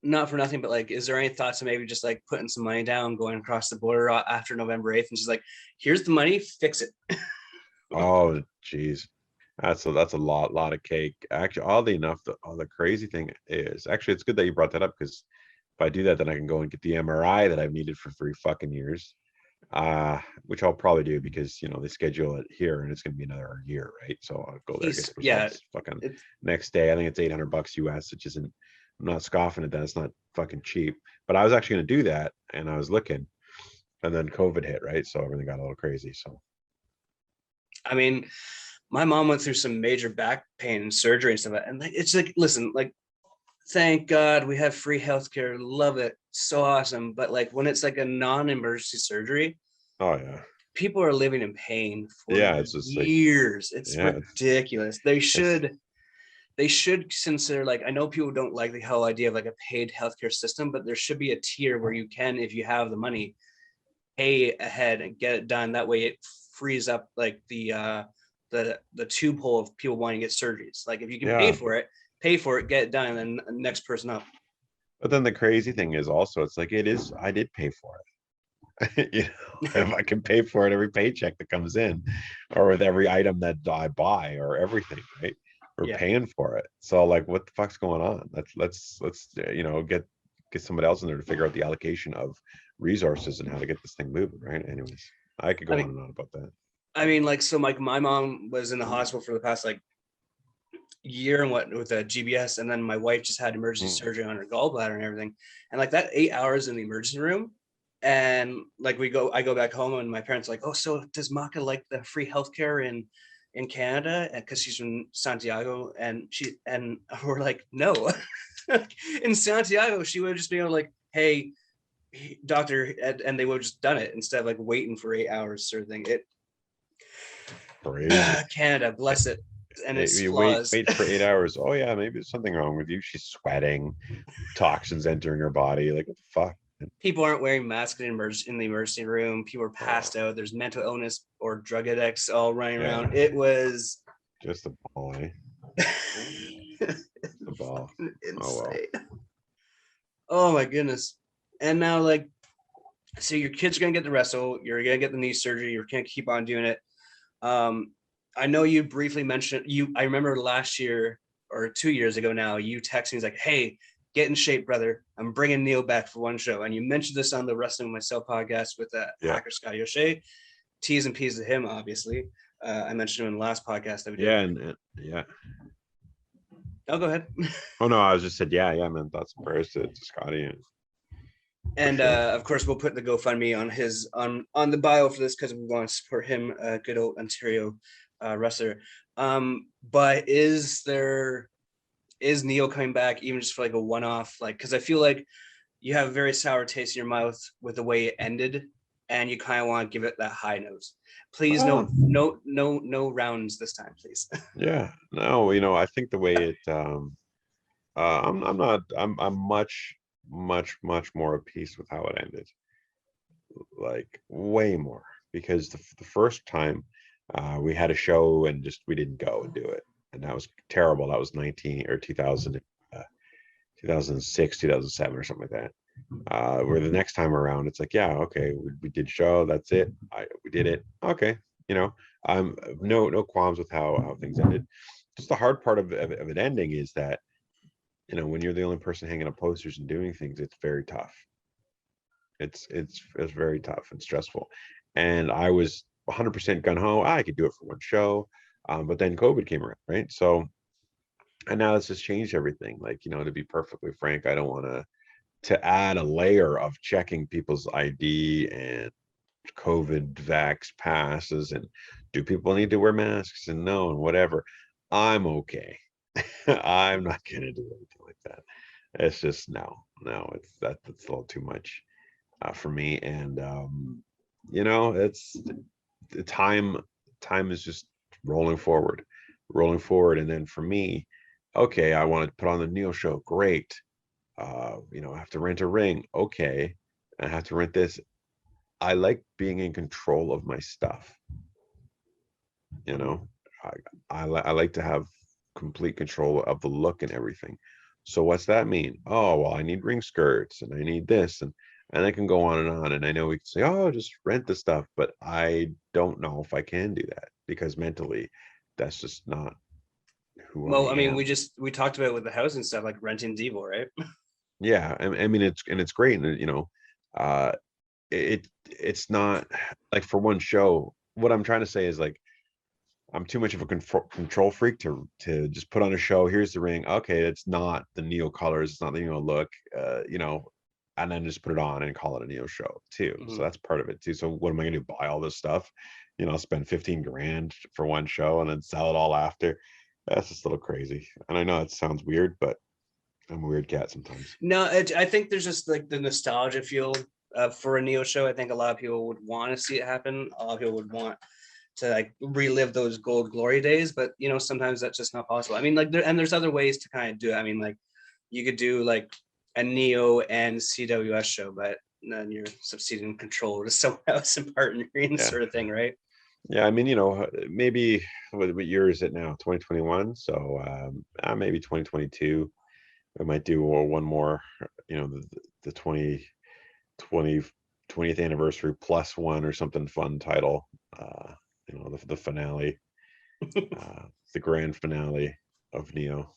not for nothing, but like, is there any thoughts of maybe just like putting some money down, going across the border after November 8th, and just like, here's the money, fix it. Oh, geez. That's a lot of cake. Actually, oddly enough, the crazy thing is actually it's good that you brought that up because if I do that, then I can go and get the MRI that I've needed for 3 fucking years. Which I'll probably do because you know they schedule it here and it's gonna be another year, right? So I'll go there, get the Yeah, results fucking it's next day. I think it's $800 US, which isn't, I'm not scoffing at that. It's not fucking cheap. But I was actually gonna do that and I was looking and then COVID hit, right? So everything got a little crazy. So I mean, my mom went through some major back pain and surgery and stuff. And like, it's like, listen, like, thank God we have free healthcare. Love it. So awesome. But like when it's like a non-emergency surgery, oh yeah. people are living in pain for Yeah, it's just like years. It's yeah, ridiculous. it's They should consider, like, I know people don't like the whole idea of like a paid healthcare system, but there should be a tier where you can, if you have the money, pay ahead and get it done. That way it frees up like the tube hole of people wanting to get surgeries. Like if you can yeah. pay for it, get it done, and then next person up. But then the crazy thing is also it's like it is I did pay for it. You know, if I can pay for it every paycheck that comes in, or with every item that I buy, or everything, right? We're Yeah. paying for it. So like, what the fuck's going on? Let's you know get somebody else in there to figure out the allocation of resources and how to get this thing moving, right? Anyways, I could I go on mean, and on about that. like, so like my mom was in the hospital for the past like year and what with a GBS, and then my wife just had emergency Mm. surgery on her gallbladder and everything, and like that 8 hours in the emergency room, and like I go back home and my parents are like, oh, so does Maka like the free healthcare in Canada, because she's from Santiago, and we're like, no. In Santiago she would just be able to like, hey doctor, and they would have just done it instead of like waiting for 8 hours sort of thing. It Crazy. Canada, bless it. and its You wait flaws. for 8 hours. Oh yeah, maybe there's something wrong with you. She's sweating, toxins entering her body. Like what the fuck? People aren't wearing masks in the emergency room. People are Oh passed out. There's mental illness or drug addicts all running yeah, around. It was just a ball, eh? The ball. Oh well. insane. Oh my goodness. And now, like, so your kid's gonna get the wrestle. You're gonna get the knee surgery. You're gonna keep on doing it. Um, I know you briefly mentioned you. I remember last year or 2 years ago now, you texted me like, "Hey, get in shape, brother. I'm bringing Neil back for one show." And you mentioned this on the Wrestling with Myself podcast with Yeah. hacker Scotty O'Shea. T's and P's to him, obviously. I mentioned him in the last podcast that we did. Yeah, and yeah. Oh, go ahead. Oh no, I was just said yeah, man. Thoughts and prayers to Scotty. And sure. of course, we'll put the GoFundMe on his on the bio for this because we want to support him, good old Ontario wrestler. But is Neil coming back even just for like a one-off? Like, because I feel like you have a very sour taste in your mouth with the way it ended, and you kind of want to give it that high note. Please, no rounds this time, please. Yeah, no, I think the way it I'm not I'm much more at peace with how it ended. Like way more, because the first time we had a show and just we didn't go and do it, and that was terrible. That was 19 or 2000 2006 2007 or something like that. Where the next time around it's like, yeah, okay, we did show, that's it, we did it, okay. I'm no qualms with how things ended. Just the hard part of it ending is that when you're the only person hanging up posters and doing things, it's very tough. It's very tough and stressful. And I was 100% gung-ho. I could do it for one show, but then COVID came around, right? So, and now it's just changed everything. Like, to be perfectly frank, I don't want to add a layer of checking people's ID and COVID vax passes, and do people need to wear masks, and no, and whatever. I'm okay. I'm not gonna do anything like that. It's just no, that's a little too much for me. And it's the time is just rolling forward. And then for me, okay, I want to put on the Neil show, great. I have to rent a ring, okay. I have to rent this. I like being in control of my stuff. I like to have complete control of the look and everything. So what's that mean? Oh, well, I need ring skirts and I need this, and I can go on and on. And I know we can say, oh, just rent the stuff, but I don't know if I can do that, because mentally that's just not who I Well, I mean, am. we talked about it with the house and stuff, like renting Devo, right? Yeah, I mean it's great, and uh it's not like for one show. What I'm trying to say is, like, I'm too much of a control freak to just put on a show. Here's the ring. Okay, it's not the Neo colors. It's not the Neo look. And then just put it on and call it a Neo show too. Mm-hmm. So that's part of it too. So what am I going to do? Buy all this stuff? Spend 15 grand for one show and then sell it all after? That's just a little crazy. And I know it sounds weird, but I'm a weird cat sometimes. No, I think there's just like the nostalgia feel for a Neo show. I think a lot of people would want to see it happen. A lot of people would want to like relive those gold glory days, but sometimes that's just not possible. I mean, like there's other ways to kind of do it. I mean, like you could do like a Neo and CWS show, but then you're succeeding control to someone else and partnering sort of thing, right? Yeah, I mean, maybe what year is it now? 2021. So maybe 2022. I might do one more, the 20th anniversary plus one or something fun title. The finale, the grand finale of Neo.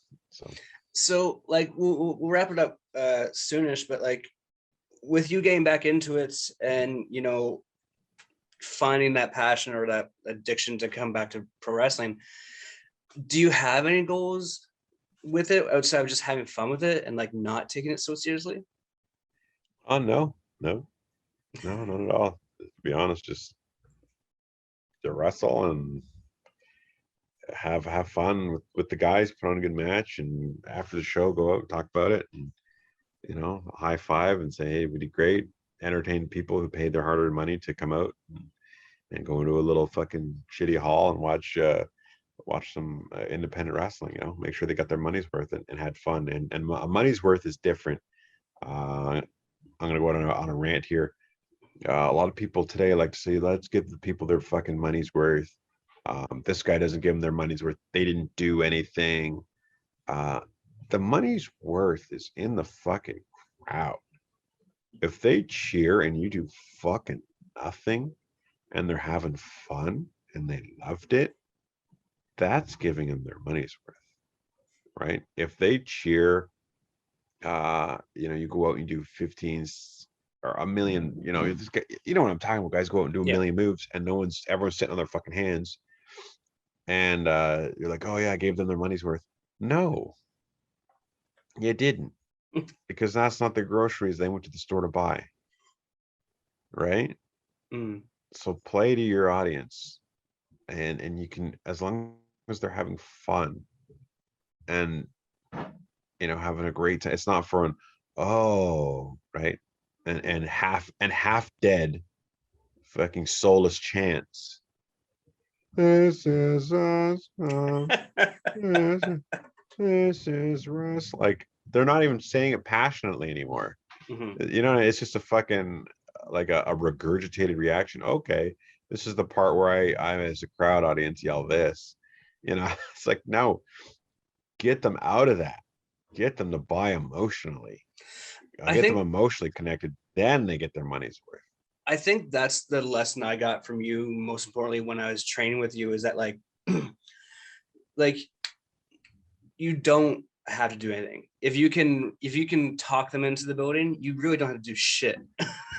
So like we'll wrap it up soonish, but like with you getting back into it and finding that passion or that addiction to come back to pro wrestling, do you have any goals with it outside of just having fun with it and like not taking it so seriously? Oh no, not at all. To be honest, just to wrestle and have fun with the guys, put on a good match, and after the show go out and talk about it, and high five and say, hey, we did great. Entertain people who paid their hard-earned money to come out and go into a little fucking shitty hall and watch watch some independent wrestling, you know, make sure they got their money's worth and had fun. And money's worth is different. I'm gonna go on a rant here. A lot of people today like to say, let's give the people their fucking money's worth. This guy doesn't give them their money's worth. They didn't do anything. The money's worth is in the fucking crowd. If they cheer and you do fucking nothing and they're having fun and they loved it, that's giving them their money's worth, right? If they cheer, you know, you go out and do 15 or a million, you know, this guy, you know what I'm talking about, guys go out and do a million moves and everyone's sitting on their fucking hands. And you're like, oh yeah, I gave them their money's worth. No, you didn't, because that's not the groceries they went to the store to buy, right? So play to your audience, and you can, as long as they're having fun and, you know, having a great time. It's not for an right, and half dead fucking soulless chants. This is us. This is Russ. Like, they're not even saying it passionately anymore. You know, it's just a fucking like a regurgitated reaction. Okay, this is the part where I as a crowd audience yell this. You know, it's like, no, get them out of that. Get them to buy emotionally. Get them emotionally connected. Then they get their money's worth. I think that's the lesson I got from you, most importantly, when I was training with you, is that like, like, you don't have to do anything. If you can talk them into the building, you really don't have to do shit.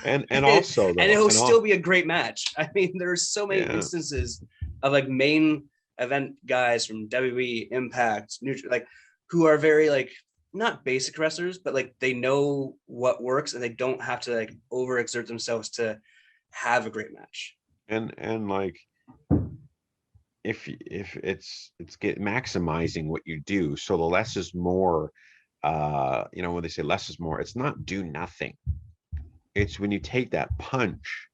And also, though, and it'll still be a great match. I mean, there's so many instances of like main event guys from WWE, Impact, like, who are very like, not basic wrestlers, but like they know what works and they don't have to like overexert themselves to have a great match. And like, if it's get maximizing what you do, so the less is more. You know, when they say less is more, it's not do nothing. It's when you take that punch,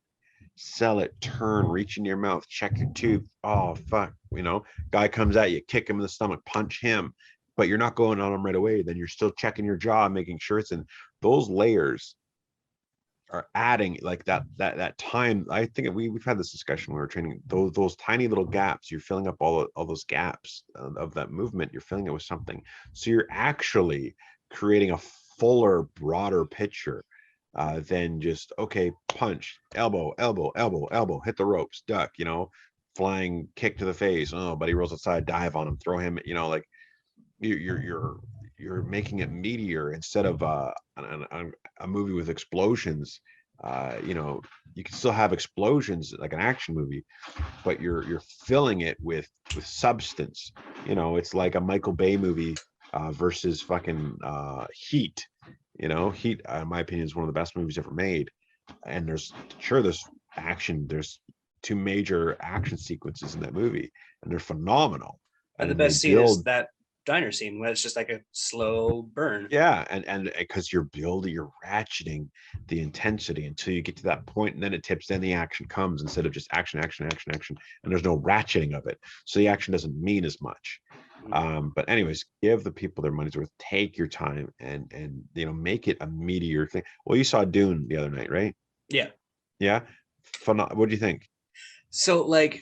sell it, turn, reach in your mouth, check your tooth. Oh fuck, you know, guy comes at you, kick him in the stomach, punch him, but you're not going on him right away. Then you're still checking your jaw, making sure it's in. Those layers are adding like that time. I think we've had this discussion when we were training. Those tiny little gaps, you're filling up all those gaps of that movement. You're filling it with something. So you're actually creating a fuller, broader picture than just, okay, punch, elbow, elbow, elbow, elbow, hit the ropes, duck, you know, flying kick to the face. Oh, but he rolls outside, dive on him, throw him, you know, like you're making it meatier instead of a movie with explosions. You know, you can still have explosions like an action movie, but you're filling it with substance. You know, it's like a Michael Bay movie versus fucking Heat. You know, Heat, in my opinion, is one of the best movies ever made. And there's action. There's two major action sequences in that movie, and they're phenomenal. And the best scene is that diner scene where it's just like a slow burn. Yeah, and because you're ratcheting the intensity until you get to that point, and then it tips, then the action comes instead of just action, action, action, action, and there's no ratcheting of it, so the action doesn't mean as much. But anyways, give the people their money's worth. Take your time and you know, make it a meteor thing. Well, you saw Dune the other night, right? Yeah. What do you think? So like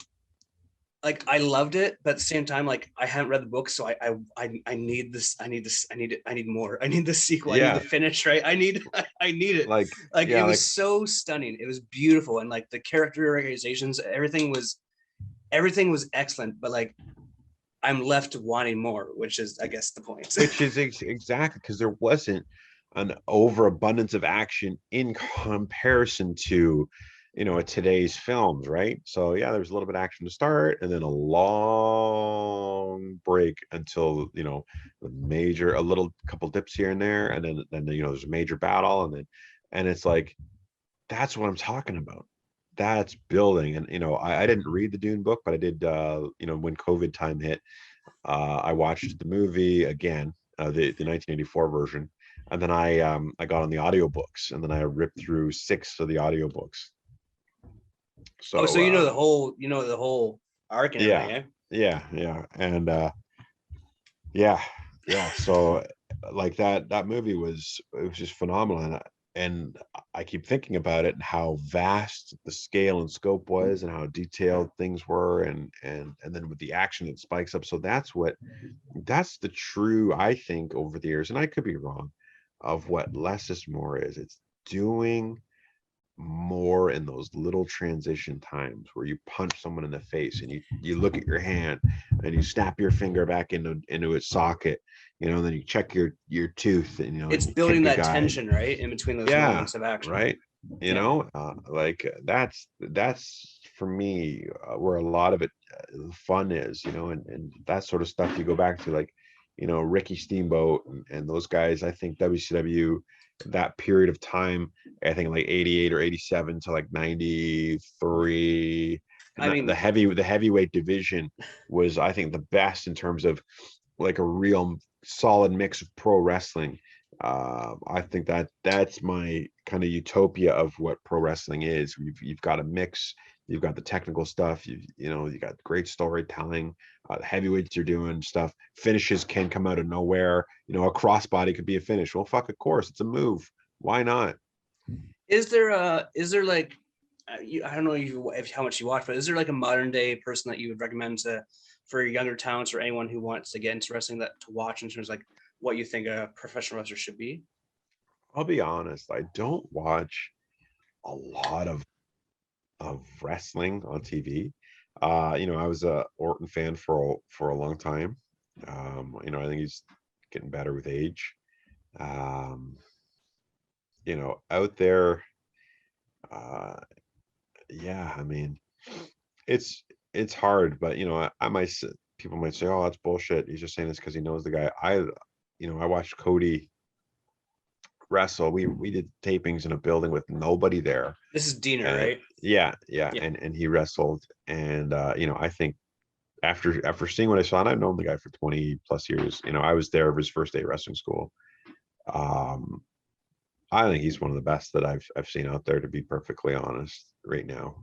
I loved it, but at the same time, like, I haven't read the book, so I need this. I need it. I need more. I need the sequel. I need the finish. Right. I need it. Like it was so stunning. It was beautiful, and like the characterizations, everything was excellent. But like, I'm left wanting more, which is, I guess, the point. Which is exactly because there wasn't an overabundance of action in comparison to, you know, today's films, right? So yeah, there's a little bit of action to start, and then a long break until, you know, a little couple dips here and there, and then you know, there's a major battle, and it's like, that's what I'm talking about. That's building. And you know, I didn't read the Dune book, but I did. You know, when COVID time hit, I watched the movie again, the 1984 version, and then I got on the audiobooks, and then I ripped through 6 of the audiobooks. So you know the whole arc and everything, yeah. And yeah, yeah. So like that movie it was just phenomenal. And I keep thinking about it and how vast the scale and scope was and how detailed things were, and then with the action it spikes up. So that's the true, I think, over the years, and I could be wrong, of what less is more is. It's doing more in those little transition times where you punch someone in the face and you look at your hand and you snap your finger back into its socket, and then you check your tooth, and It's and you kick building a that guy. tension, right, in between those Yeah, moments of action. right. Yeah. Like that's for me, where a lot of it, fun is, and that sort of stuff you go back to, like, Ricky Steamboat and those guys. I think WCW, that period of time, I think like 88 or 87 to like 93, and I mean, the heavyweight division was, I think, the best in terms of like a real solid mix of pro wrestling. I think that's my kind of utopia of what pro wrestling is. You've got a mix. You've got the technical stuff. You got great storytelling. The heavyweights are doing stuff. Finishes can come out of nowhere. A crossbody could be a finish. Well, fuck, of course, it's a move. Why not? is there like, I don't know how much you watch, but is there like a modern day person that you would recommend for younger talents or anyone who wants to get into wrestling that to watch in terms of like what you think a professional wrestler should be? I'll be honest. I don't watch a lot of wrestling on TV. I was a Orton fan for a long time. I think he's getting better with age. Um, Out there, uh, yeah, I mean, it's it's hard, but I might people might say, "Oh, that's bullshit. He's just saying this because he knows the guy." I watched Cody wrestle. We did tapings in a building with nobody there. This is Diener, And right? yeah, Yeah. and he wrestled, and I think after seeing what I saw, and I've known the guy for 20 plus years. I was there for his first day of wrestling school. Um, I think he's one of the best that I've seen out there, to be perfectly honest, right now.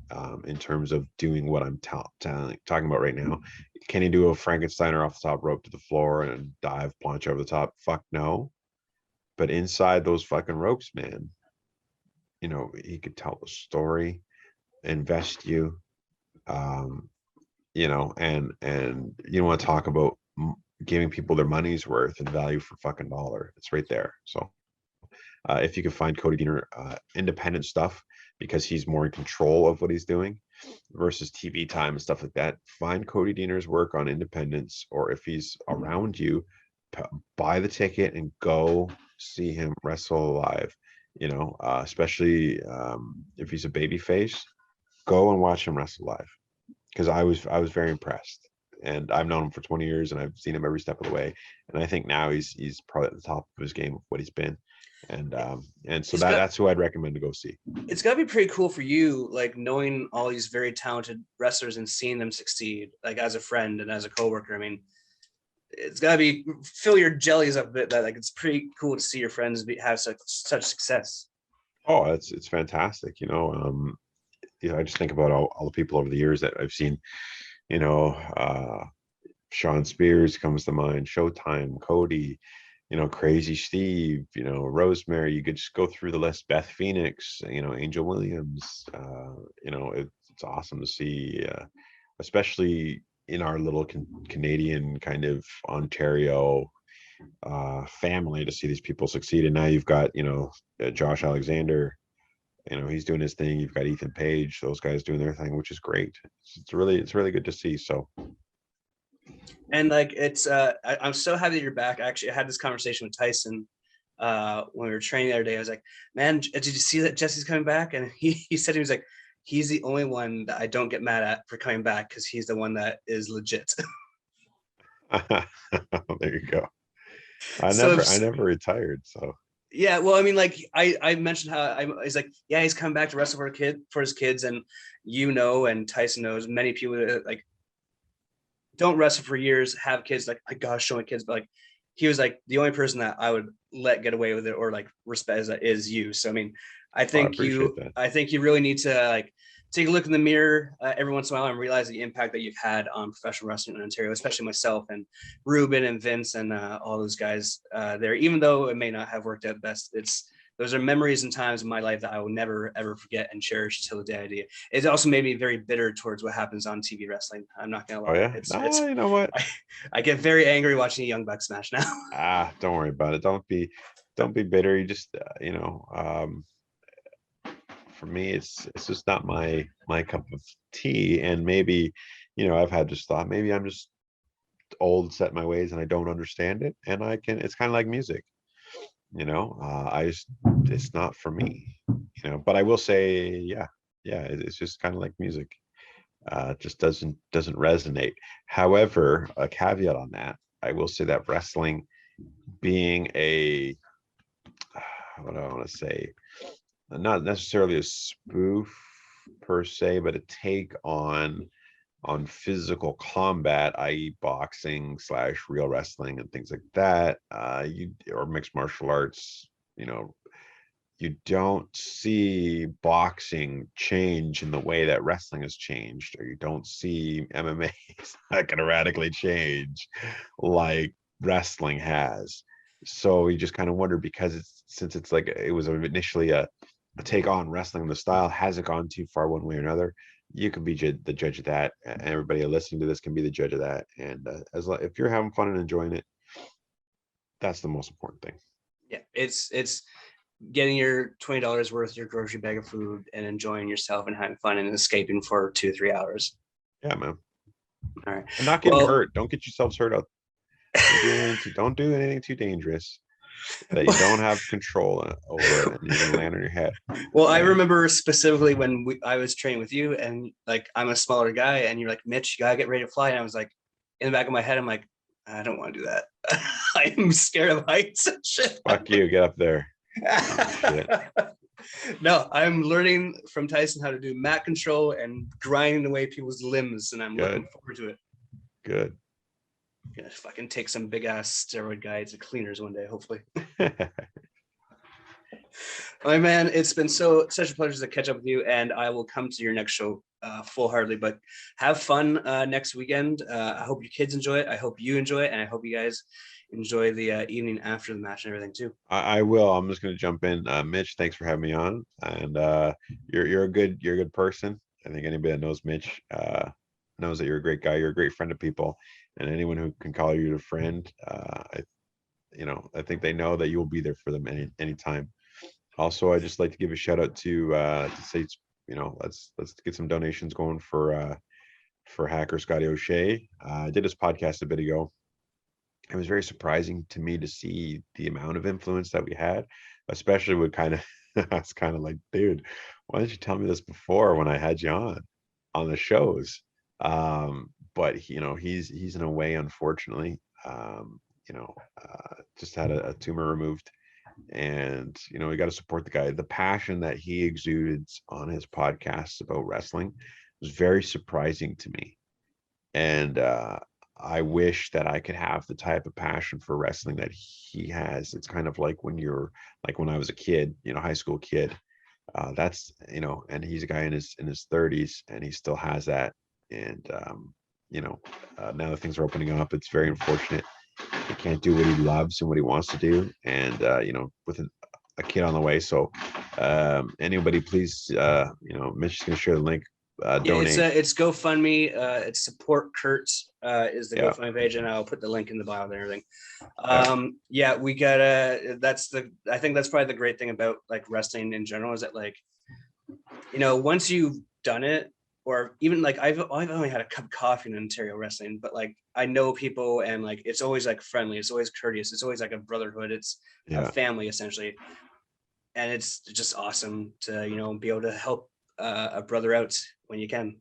In terms of doing what I'm talking about right now, can he do a Frankensteiner off the top rope to the floor and dive planche over the top? Fuck no. But inside those fucking ropes, man, he could tell a story, invest you, um, and you want to talk about giving people their money's worth and value for fucking dollar. It's right there. So if you can find Cody Deaner independent stuff, because he's more in control of what he's doing versus TV time and stuff like that, find Cody Deaner's work on independence, or if he's around you, buy the ticket and go see him wrestle live. Especially if he's a baby face, go and watch him wrestle live, because I was very impressed. And I've known him for 20 years, and I've seen him every step of the way. And I think now he's probably at the top of his game of what he's been. And so It's got that's who I'd recommend to go see. it's got to be pretty cool for you, like knowing all these very talented wrestlers and seeing them succeed, like as a friend and as a coworker. I mean, it's got to be fill your jellies up a bit. That like it's pretty cool to see your friends have such success. Oh, it's fantastic. I just think about all the people over the years that I've seen. You know, uh, Sean Spears comes to mind, Showtime, Cody, Crazy Steve, Rosemary. You could just go through the list. Beth Phoenix, Angel Williams. It's awesome to see, especially in our little Canadian kind of Ontario family, to see these people succeed. And now you've got, Josh Alexander. He's doing his thing. You've got Ethan Page, those guys doing their thing, which is great. It's really good to see. So And like I'm so happy that you're back. Actually, I had this conversation with Tyson when we were training the other day. I was like, man, did you see that Jesse's coming back? And he said, he was like, he's the only one that I don't get mad at for coming back, because he's the one that is legit. there you go. I So never if, I never retired. So yeah, well, I mean, like I mentioned how he's like, yeah, he's coming back to wrestle for his kids, and and Tyson knows many people that like don't wrestle for years, have kids, like I gotta show my kids, but like he was like the only person that I would let get away with it or like respect is you. So I mean, I appreciate that. I think you really need to like take a look in the mirror every once in a while and realize the impact that you've had on professional wrestling in Ontario, especially myself and Ruben and Vince and all those guys there. Even though it may not have worked out best, those are memories and times in my life that I will never ever forget and cherish till the day I die. It also made me very bitter towards what happens on TV wrestling. I'm not gonna lie. Oh yeah. It's You know what? I get very angry watching a Young Bucks match now. Don't worry about it. Don't be bitter. You just for me, it's just not my cup of tea. And maybe, I've had this thought. Maybe I'm just old, set in my ways, and I don't understand it. And it's kind of like music. It's not for me. But I will say, yeah, it's just kind of like music. It just doesn't resonate. However, a caveat on that, I will say that wrestling being what do I want to say, not necessarily a spoof per se, but a take on physical combat, i.e. boxing / real wrestling and things like that, or mixed martial arts, you don't see boxing change in the way that wrestling has changed, or you don't see MMA not gonna radically change like wrestling has. So you just kind of wonder, because since it's like it was initially a take on wrestling, the style hasn't gone too far one way or another. You can be the judge of that, and everybody listening to this can be the judge of that. And if you're having fun and enjoying it, that's the most important thing. Yeah, it's getting your $20 worth your grocery bag of food and enjoying yourself and having fun and escaping for 2-3 hours. Yeah, man. All right. And not getting hurt. Don't get yourselves hurt out. Don't do anything too dangerous that you don't have control over, and you're gonna land on your head. Well, I remember specifically when I was training with you, and like I'm a smaller guy, and you're like, Mitch, you gotta get ready to fly. And I was like, in the back of my head, I'm like, I don't want to do that. I'm scared of heights and shit. Fuck you, get up there. No, I'm learning from Tyson how to do mat control and grinding away people's limbs, and I'm looking forward to it. Good. I'm gonna fucking take some big ass steroid guy to cleaners one day, hopefully. All right, man, it's been such a pleasure to catch up with you, and I will come to your next show full-heartedly. But have fun next weekend. I hope your kids enjoy it. I hope you enjoy it, and I hope you guys enjoy the evening after the match and everything too. I will. I'm just going to jump in. Mitch, thanks for having me on. And you're a good person. I think anybody that knows Mitch knows that you're a great guy. You're a great friend of people, and anyone who can call you a friend, I think they know that you will be there for them anytime. Also, I just like to give a shout out to say, let's get some donations going for hacker Scotty O'Shea. I did his podcast a bit ago. It was very surprising to me to see the amount of influence that we had, especially with I was kind of like, dude, why didn't you tell me this before when I had you on the shows? But he's in a way, unfortunately, just had a tumor removed. And we got to support the guy. The passion that he exudes on his podcasts about wrestling was very surprising to me. And I wish that I could have the type of passion for wrestling that he has. It's kind of like when I was a kid, high school kid. That's and he's a guy in his 30s, and he still has that. And now that things are opening up, it's very unfortunate he can't do what he loves and what he wants to do, and with a kid on the way. So anybody, please, Mitch is going to share the link. Donate. It's GoFundMe. It's support Kurt is the GoFundMe page, and I'll put the link in the bio and everything. We gotta. I think that's probably the great thing about like wrestling in general, is that like, once you've done it, or even like I've only had a cup of coffee in Ontario wrestling, but like I know people, and like it's always like friendly, it's always courteous, it's always like a brotherhood, it's a family essentially, and it's just awesome to be able to help a brother out when you can.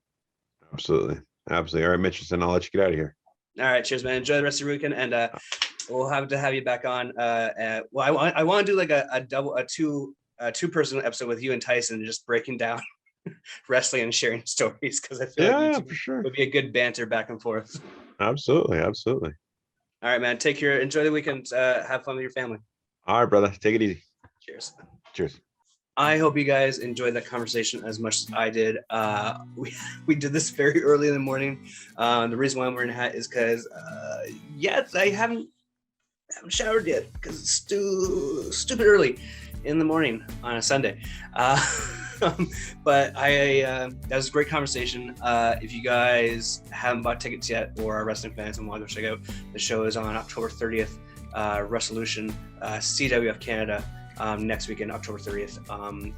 Absolutely. All right, Mitchell, I'll let you get out of here. All right, cheers, man. Enjoy the rest of your weekend, and we'll have to have you back on. I want to do like a two-person episode with you and Tyson, just breaking down wrestling and sharing stories, because I feel like for sure would be a good banter back and forth. Absolutely. All right, man. Take care. Enjoy the weekend. Have fun with your family. All right, brother. Take it easy. Cheers. Cheers. I hope you guys enjoyed that conversation as much as I did. We did this very early in the morning. The reason why I'm wearing a hat is because I haven't showered yet because it's stupid early in the morning on a Sunday. But that was a great conversation. If you guys haven't bought tickets yet or are wrestling fans and want to go check out, the show is on October 30th, Wrestleusion, CWF Canada. Next weekend, October 30th,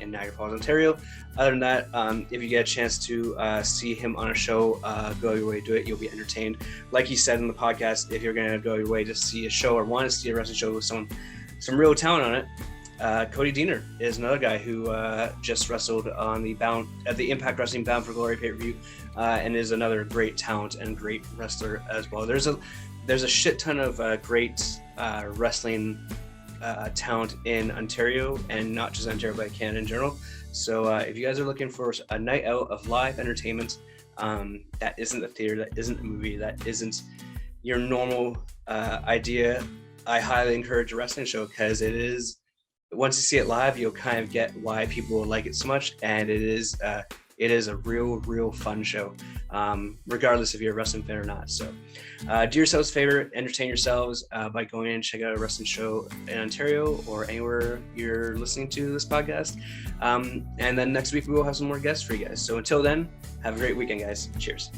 in Niagara Falls, Ontario. Other than that, if you get a chance to see him on a show, go your way, do it. You'll be entertained. Like he said in the podcast, if you're going to go your way to see a show or want to see a wrestling show with some real talent on it, Cody Deaner is another guy who just wrestled on the Impact Wrestling Bound for Glory pay-per-view, and is another great talent and great wrestler as well. There's a shit ton of great wrestling talent in Ontario, and not just Ontario, but Canada in general. So if you guys are looking for a night out of live entertainment, that isn't a theater, that isn't a movie, that isn't your normal idea, I highly encourage a wrestling show, because it is, once you see it live, you'll kind of get why people like it so much, and it is a real fun show, regardless if you're a wrestling fan or not. So do yourselves a favor, entertain yourselves by going and check out a wrestling show in Ontario or anywhere you're listening to this podcast. And then next week we will have some more guests for you guys. So until then, have a great weekend, guys. Cheers.